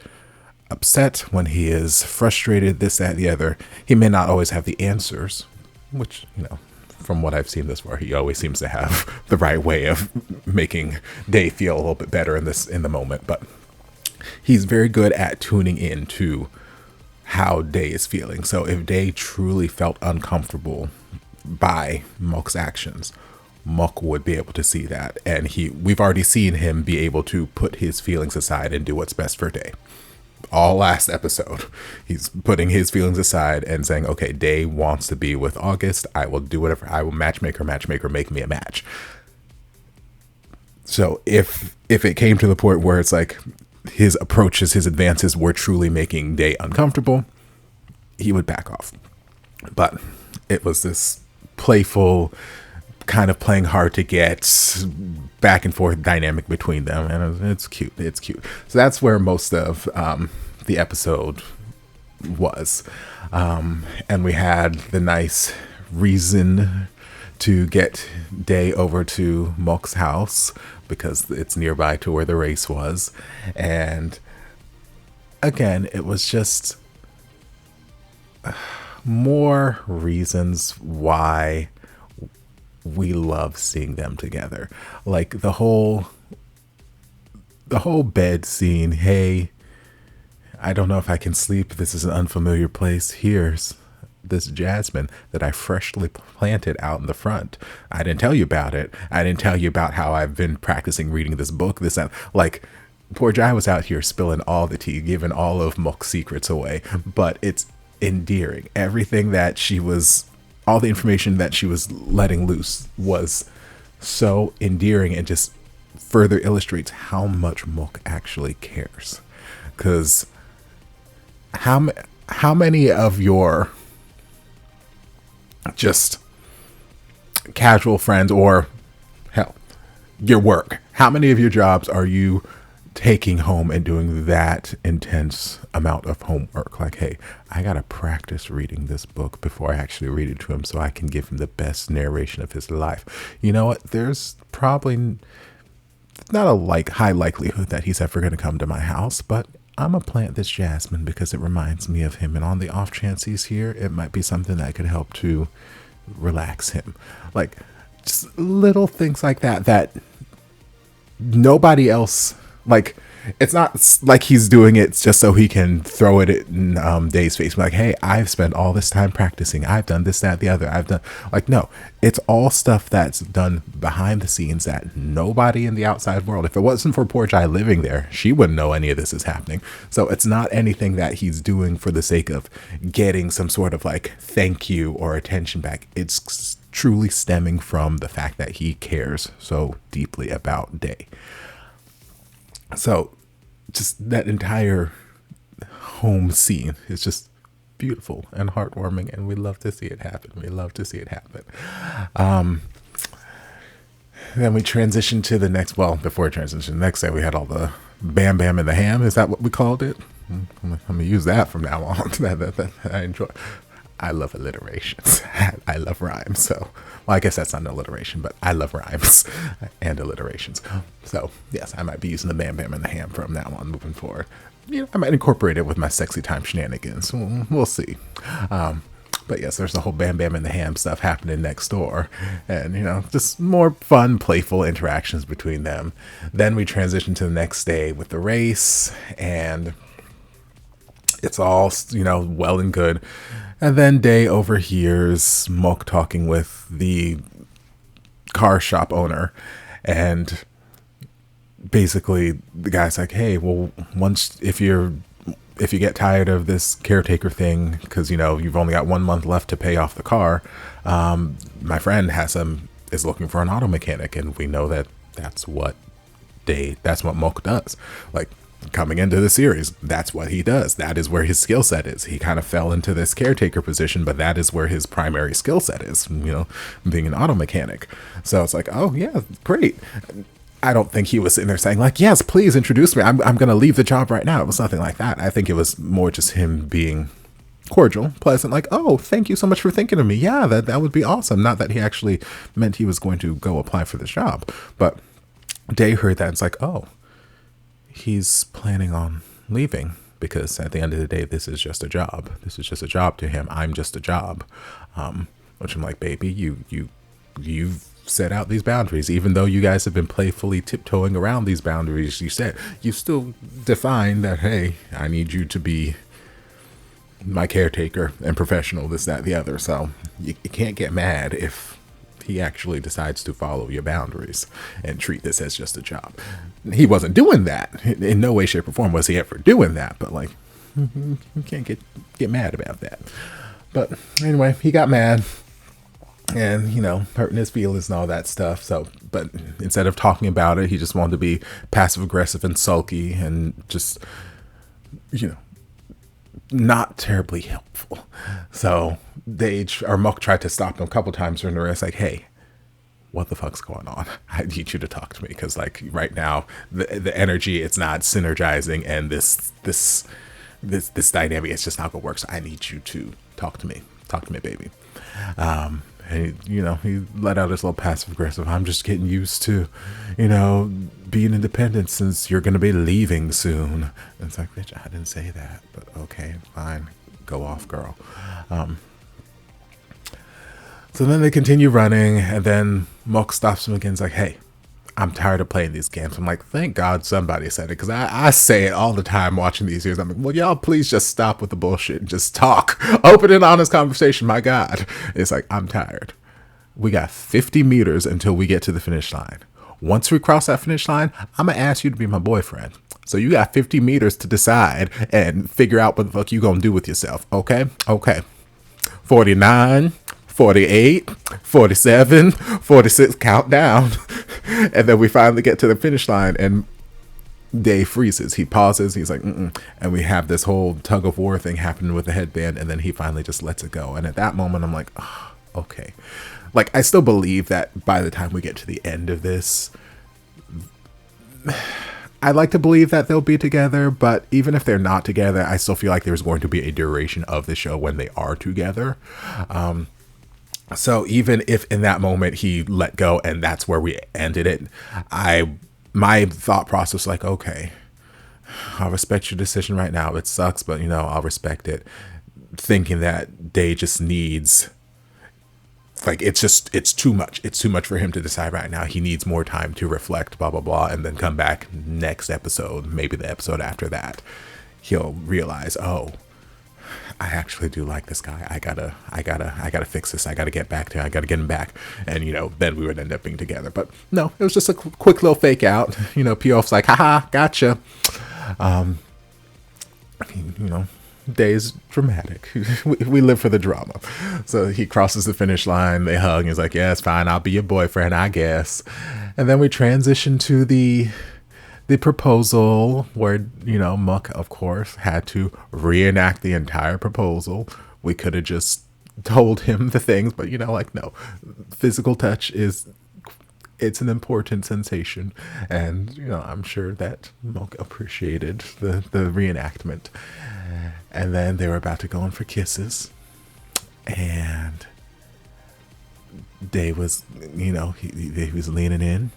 S1: upset, when he is frustrated, this, that, the other. He may not always have the answers, which, you know, from what I've seen this far, he always seems to have the right way of making Day feel a little bit better in the moment. But he's very good at tuning in to how Day is feeling. So if Day truly felt uncomfortable by Mok's actions, Mok would be able to see that, and we've already seen him be able to put his feelings aside and do what's best for Day. All last episode, he's putting his feelings aside and saying, okay, Day wants to be with August. I will do whatever. I will matchmaker, make me a match. So if it came to the point where it's like his approaches, his advances were truly making Day uncomfortable, he would back off. But it was this playful, kind of playing hard to get, back and forth dynamic between them, and it's cute. So that's where most of the episode was, and we had the nice reason to get Day over to Mok's house because it's nearby to where the race was. And again, it was just more reasons why we love seeing them together. Like the whole bed scene. Hey, I don't know if I can sleep. This is an unfamiliar place. Here's this jasmine that I freshly planted out in the front. I didn't tell you about it. I didn't tell you about how I've been practicing reading this book. Like, poor Jai was out here spilling all the tea, giving all of Mok's secrets away. But it's endearing. Everything that all the information that she was letting loose was so endearing, and just further illustrates how much Mok actually cares. Because how many of your just casual friends, or hell, your work, how many of your jobs are you taking home and doing that intense amount of homework? Like, hey, I gotta practice reading this book before I actually read it to him so I can give him the best narration of his life. You know what? There's probably not a high likelihood that he's ever going to come to my house, but I'm gonna plant this jasmine because it reminds me of him, and on the off chance he's here, it might be something that could help to relax him. Like, just little things like that that nobody else, like, it's not like he's doing it just so he can throw it in Dave's face. Like, hey, I've spent all this time practicing. I've done this, that, the other. I've done, like, no, it's all stuff that's done behind the scenes that nobody in the outside world, if it wasn't for poor Jai living there, she wouldn't know any of this is happening. So it's not anything that he's doing for the sake of getting some sort of like thank you or attention back. It's truly stemming from the fact that he cares so deeply about Day. So just that entire home scene is just beautiful and heartwarming, and we love to see it happen. We love to see it happen. Then we transition to the next, well, before we transition, the next day we had all the Bam Bam and the Ham. Is that what we called it? I'm gonna use that from now on. that I enjoy. I love alliterations. I love rhymes. So, well, I guess that's not an alliteration, but I love rhymes and alliterations. So, yes, I might be using the Bam Bam and the Ham from now on moving forward. You know, I might incorporate it with my sexy time shenanigans. We'll see. But yes, there's the whole Bam Bam and the Ham stuff happening next door. And, you know, just more fun, playful interactions between them. Then we transition to the next day with the race, and it's all, you know, well and good. And then Day overhears Mook talking with the car shop owner, and basically the guy's like, hey, well, if you get tired of this caretaker thing, because, you know, you've only got 1 month left to pay off the car, my friend is looking for an auto mechanic, and we know that that's what Mook does. Like, coming into the series, that's what he does. That is where his skill set is. He kind of fell into this caretaker position, but that is where his primary skill set is, you know, being an auto mechanic. So it's like, oh yeah, great. I don't think he was sitting there saying like, yes, please introduce me. I'm going to leave the job right now. It was nothing like that. I think it was more just him being cordial, pleasant, like, oh, thank you so much for thinking of me. Yeah, that would be awesome. Not that he actually meant he was going to go apply for this job, but Day heard that and it's like, oh, he's planning on leaving, because at the end of the day, this is just a job. This is just a job to him. I'm just a job. Which I'm like, baby, you've set out these boundaries. Even though you guys have been playfully tiptoeing around these boundaries, you still define that, hey, I need you to be my caretaker and professional, this, that, the other. So you can't get mad if he actually decides to follow your boundaries and treat this as just a job. He wasn't doing that. In no way, shape, or form was he ever doing that. But like, you can't get mad about that. But anyway, he got mad and, you know, hurting his feelings and all that stuff. So, but instead of talking about it, he just wanted to be passive aggressive and sulky and just, you know, not terribly helpful. So Mook tried to stop him a couple times during the race, like, hey, what the fuck's going on? I need you to talk to me, because like right now the energy, it's not synergizing, and this dynamic, it's just not gonna work. So I need you to talk to me, baby. And you know, he let out his little passive aggressive, I'm just getting used to, you know, being independent since you're gonna be leaving soon. And it's like, bitch, I didn't say that, but okay, fine, go off, girl. So then they continue running, and then Mook stops him again. It's like, hey, I'm tired of playing these games. I'm like, thank God somebody said it, because I say it all the time watching these series. I'm like, well, y'all please just stop with the bullshit and just talk. Open and honest conversation, my God. It's like, I'm tired. We got 50 meters until we get to the finish line. Once we cross that finish line, I'm going to ask you to be my boyfriend. So you got 50 meters to decide and figure out what the fuck you going to do with yourself. Okay? Okay. 49, 48, 47, 46, count down. And then we finally get to the finish line, and Day freezes. He pauses. He's like, mm-mm. And we have this whole tug of war thing happening with the headband, and then he finally just lets it go. And at that moment, I'm like, oh, okay. Like, I still believe that by the time we get to the end of this, I like to believe that they'll be together, but even if they're not together, I still feel like there's going to be a duration of the show when they are together. So even if in that moment he let go and that's where we ended it, my thought process like, okay, I'll respect your decision right now. It sucks, but, I'll respect it. Thinking that Day just needs, like, it's too much. It's too much for him to decide right now. He needs more time to reflect, blah, blah, blah, and then come back next episode, maybe the episode after that. He'll realize, oh, I actually do like this guy. I gotta fix this. I gotta get back to him. I gotta get him back. And, then we would end up being together. But no, it was just a quick little fake out. P.O.'s like, haha, gotcha. Day's dramatic. We live for the drama. So he crosses the finish line. They hug. He's like, yeah, it's fine. I'll be your boyfriend, I guess. And then we transition to the proposal where, Muck, of course, had to reenact the entire proposal. We could have just told him the things, but, no. Physical touch it's an important sensation. And, I'm sure that Muck appreciated the reenactment. And then they were about to go in for kisses. And Day was, he was leaning in.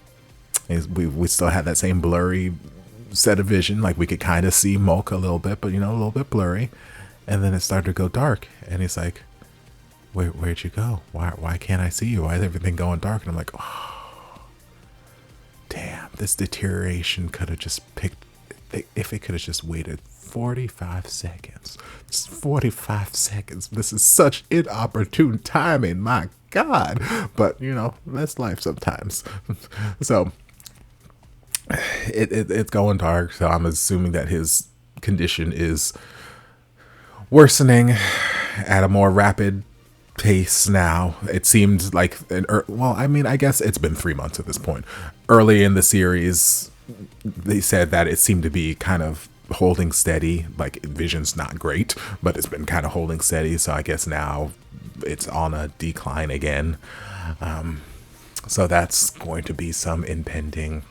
S1: We still had that same blurry set of vision. Like, we could kind of see Mulk a little bit, but, a little bit blurry. And then it started to go dark. And he's like, where'd you go? Why can't I see you? Why is everything going dark? And I'm like, oh, damn, this deterioration could have just picked, if it could have just waited 45 seconds. Just 45 seconds. This is such inopportune timing. My God. But, that's life sometimes. So, it's going dark. So I'm assuming that his condition is worsening at a more rapid pace now. It seemed like, I guess it's been 3 months at this point. Early in the series, they said that it seemed to be kind of holding steady. Like, vision's not great, but it's been kind of holding steady. So I guess now it's on a decline again. So that's going to be some impending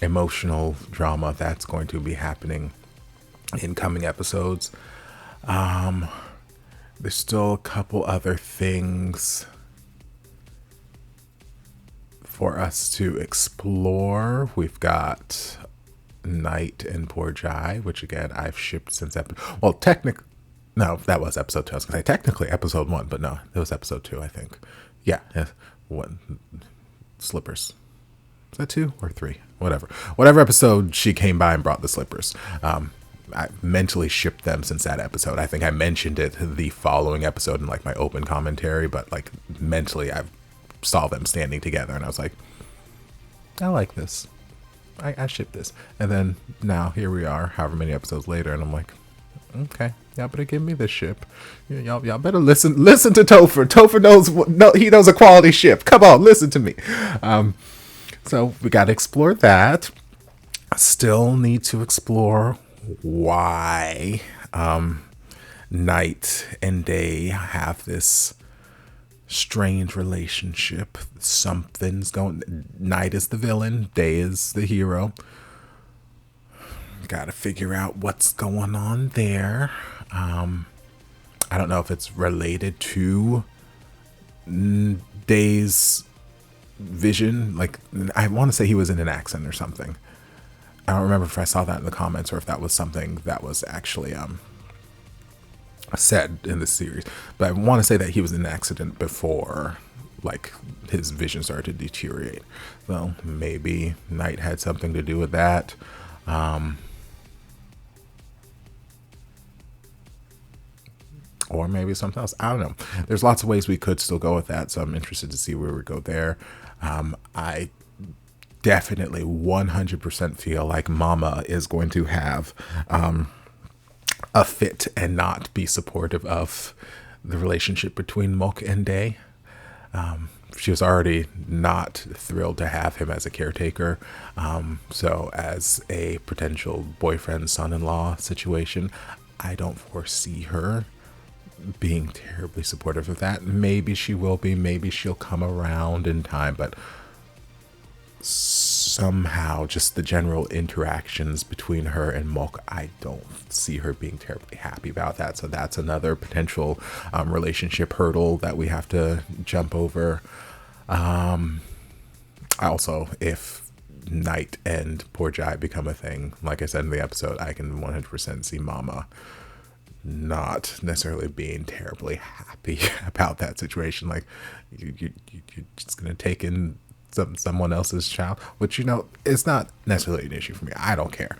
S1: emotional drama that's going to be happening in coming episodes. There's still a couple other things for us to explore. We've got Night and Poor Jai, which again I've shipped since that was episode 2. I was gonna say technically episode 1, but no, it was episode 2, I think. Yeah, one slippers. Is that 2 or 3? Whatever episode she came by and brought the slippers. I mentally shipped them since that episode. I think I mentioned it the following episode in like my open commentary, but like mentally I saw them standing together and I was like, I like this. I shipped this. And then now here we are, however many episodes later, and I'm like, okay, y'all better give me this ship. Y'all better listen to Topher. Topher knows a quality ship. Come on, listen to me. So we got to explore that. Still need to explore why Night and Day have this strange relationship. Something's going. Night is the villain, Day is the hero. Got to figure out what's going on there. I don't know if it's related to Day's vision. Like, I want to say he was in an accident or something. I don't remember if I saw that in the comments or if that was something that was actually said in the series. But I want to say that he was in an accident before, like, his vision started to deteriorate. So maybe Night had something to do with that. Or maybe something else. I don't know. There's lots of ways we could still go with that. So I'm interested to see where we go there. I definitely 100% feel like Mama is going to have a fit and not be supportive of the relationship between Mok and Day. She was already not thrilled to have him as a caretaker. So as a potential boyfriend, son-in-law situation, I don't foresee her being terribly supportive of that. Maybe she will be, maybe she'll come around in time, but somehow just the general interactions between her and Mok, I don't see her being terribly happy about that. So that's another potential relationship hurdle that we have to jump over. Also, if Night and Poor Jai become a thing, like I said in the episode, I can 100% see Mama not necessarily being terribly happy about that situation. Like, you're just gonna take in someone else's child, which, you know, it's not necessarily an issue for me. I don't care.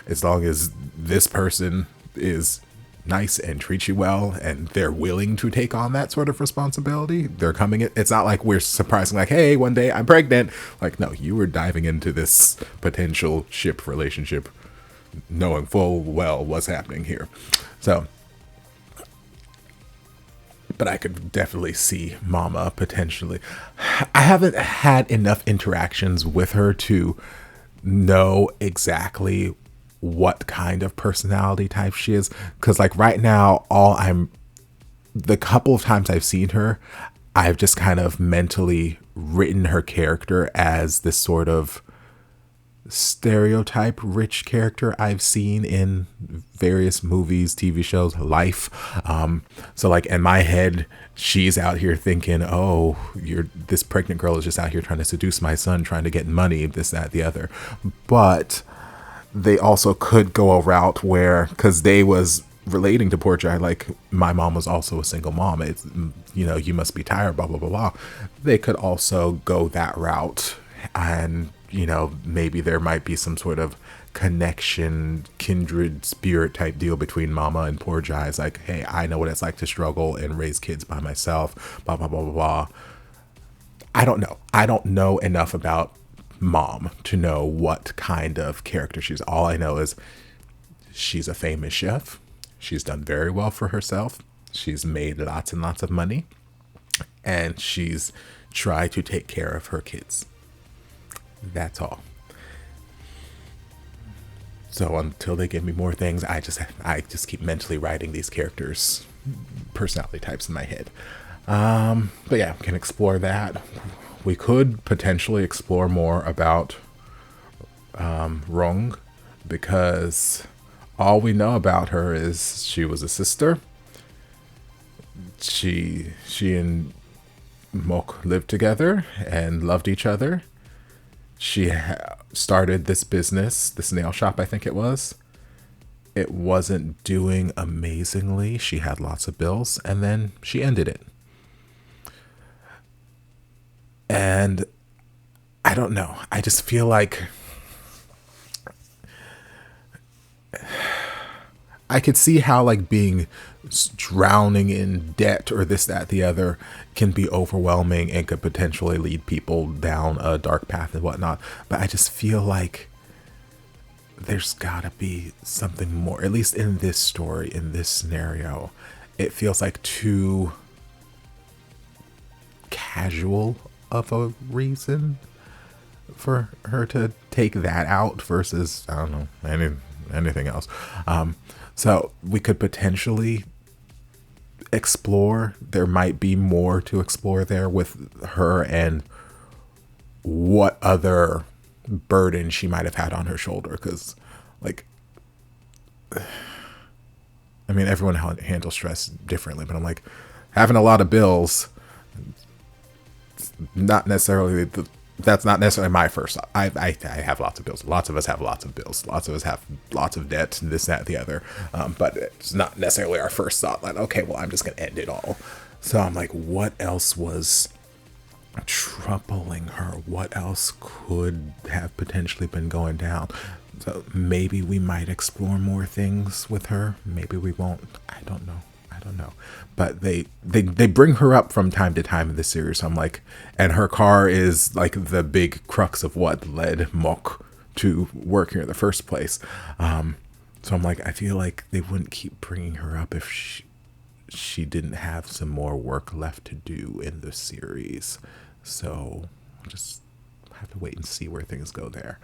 S1: As long as this person is nice and treats you well and they're willing to take on that sort of responsibility, they're coming in. It's not like we're surprising, like, hey, one day I'm pregnant. Like, no, you were diving into this potential ship relationship knowing full well what's happening here. So, but I could definitely see Mama potentially. I haven't had enough interactions with her to know exactly what kind of personality type she is. Because, like, right now, the couple of times I've seen her, I've just kind of mentally written her character as this sort of stereotype rich character I've seen in various movies, TV shows, life. So, like, in my head, she's out here thinking, oh, this pregnant girl is just out here trying to seduce my son, trying to get money, this, that, the other. But they also could go a route where, because they was relating to Poor Jai, like, my mom was also a single mom. It's, you know, you must be tired, blah, blah, blah, blah. They could also go that route, and, you know, maybe there might be some sort of connection, kindred spirit type deal between Mama and Poor Jai. It's like, hey, I know what it's like to struggle and raise kids by myself, blah, blah, blah, blah, blah. I don't know. I don't know enough about Mom to know what kind of character she's. All I know is she's a famous chef. She's done very well for herself. She's made lots and lots of money. And she's tried to take care of her kids. That's all. So until they give me more things, I just keep mentally writing these characters' personality types in my head. But yeah, we can explore that. We could potentially explore more about Rong, because all we know about her is she was a sister. She and Mok lived together and loved each other. She started this business, this nail shop, I think it was. It wasn't doing amazingly. She had lots of bills, and then she ended it. And I don't know. I just feel like I could see how, like, being drowning in debt or this, that, the other can be overwhelming and could potentially lead people down a dark path and whatnot. But I just feel like there's gotta be something more, at least in this story, in this scenario. It feels like too casual of a reason for her to take that out versus, I don't know, anything else. So we could potentially explore. There might be more to explore there with her and what other burden she might have had on her shoulder. Because, like, I mean, everyone handles stress differently, but I'm like, having a lot of bills, not necessarily that's not necessarily my first thought. I have lots of bills. Lots of us have lots of bills. Lots of us have lots of debt, and this, that, the other. But it's not necessarily our first thought. Like, okay, well, I'm just going to end it all. So I'm like, what else was troubling her? What else could have potentially been going down? So maybe we might explore more things with her. Maybe we won't. I don't know. But they bring her up from time to time in the series. So I'm like, and her car is like the big crux of what led Mok to work here in the first place. So I'm like, I feel like they wouldn't keep bringing her up if she didn't have some more work left to do in the series. So I'll just have to wait and see where things go there.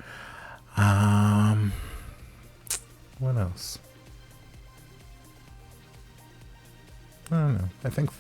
S1: What else? I don't know. I think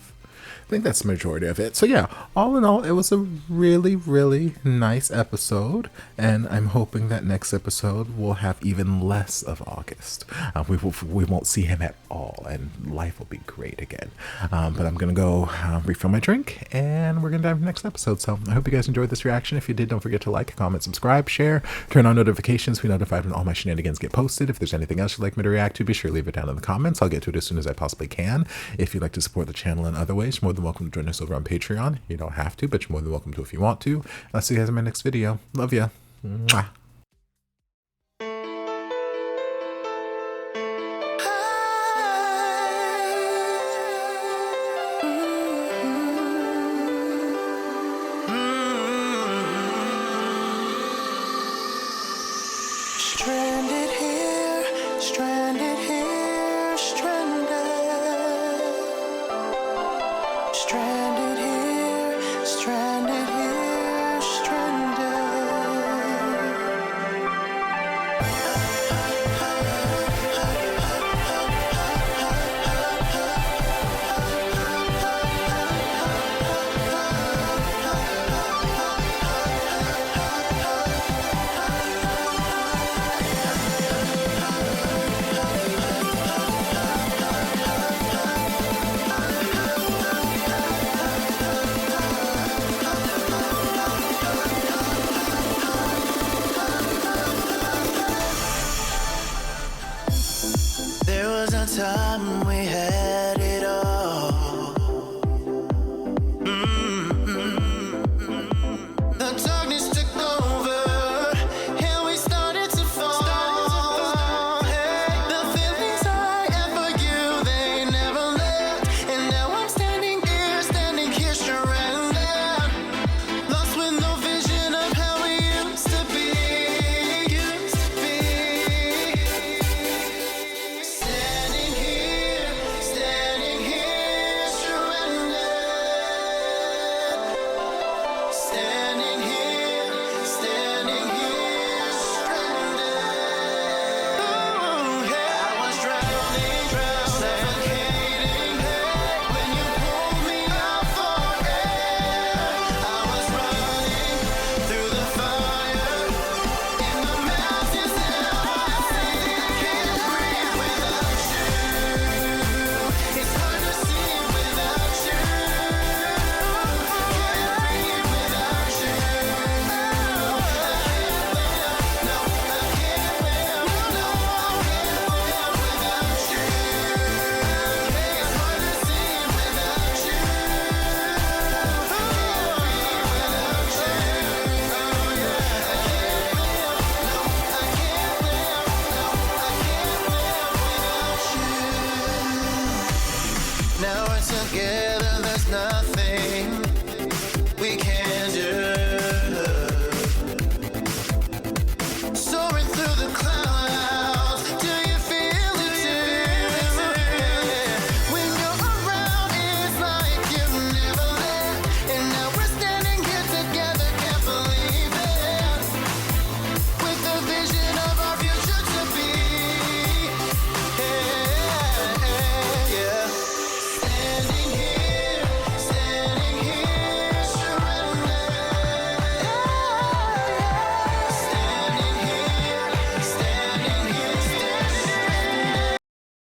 S1: I think that's the majority of it. So yeah, all in all, it was a really, really nice episode, and I'm hoping that next episode will have even less of August. We won't see him at all, and life will be great again. But I'm gonna go refill my drink, and we're gonna dive into the next episode. So I hope you guys enjoyed this reaction. If you did, don't forget to like, comment, subscribe, share, turn on notifications to be notified when all my shenanigans get posted. If there's anything else you'd like me to react to, be sure to leave it down in the comments. I'll get to it as soon as I possibly can. If you'd like to support the channel in other ways, you're more than welcome to join us over on Patreon. You don't have to, but you're more than welcome to if you want to. I'll see you guys in my next video. Love ya. Mwah.
S13: Stranded here, stranded here, stranded. Stranded here, stranded.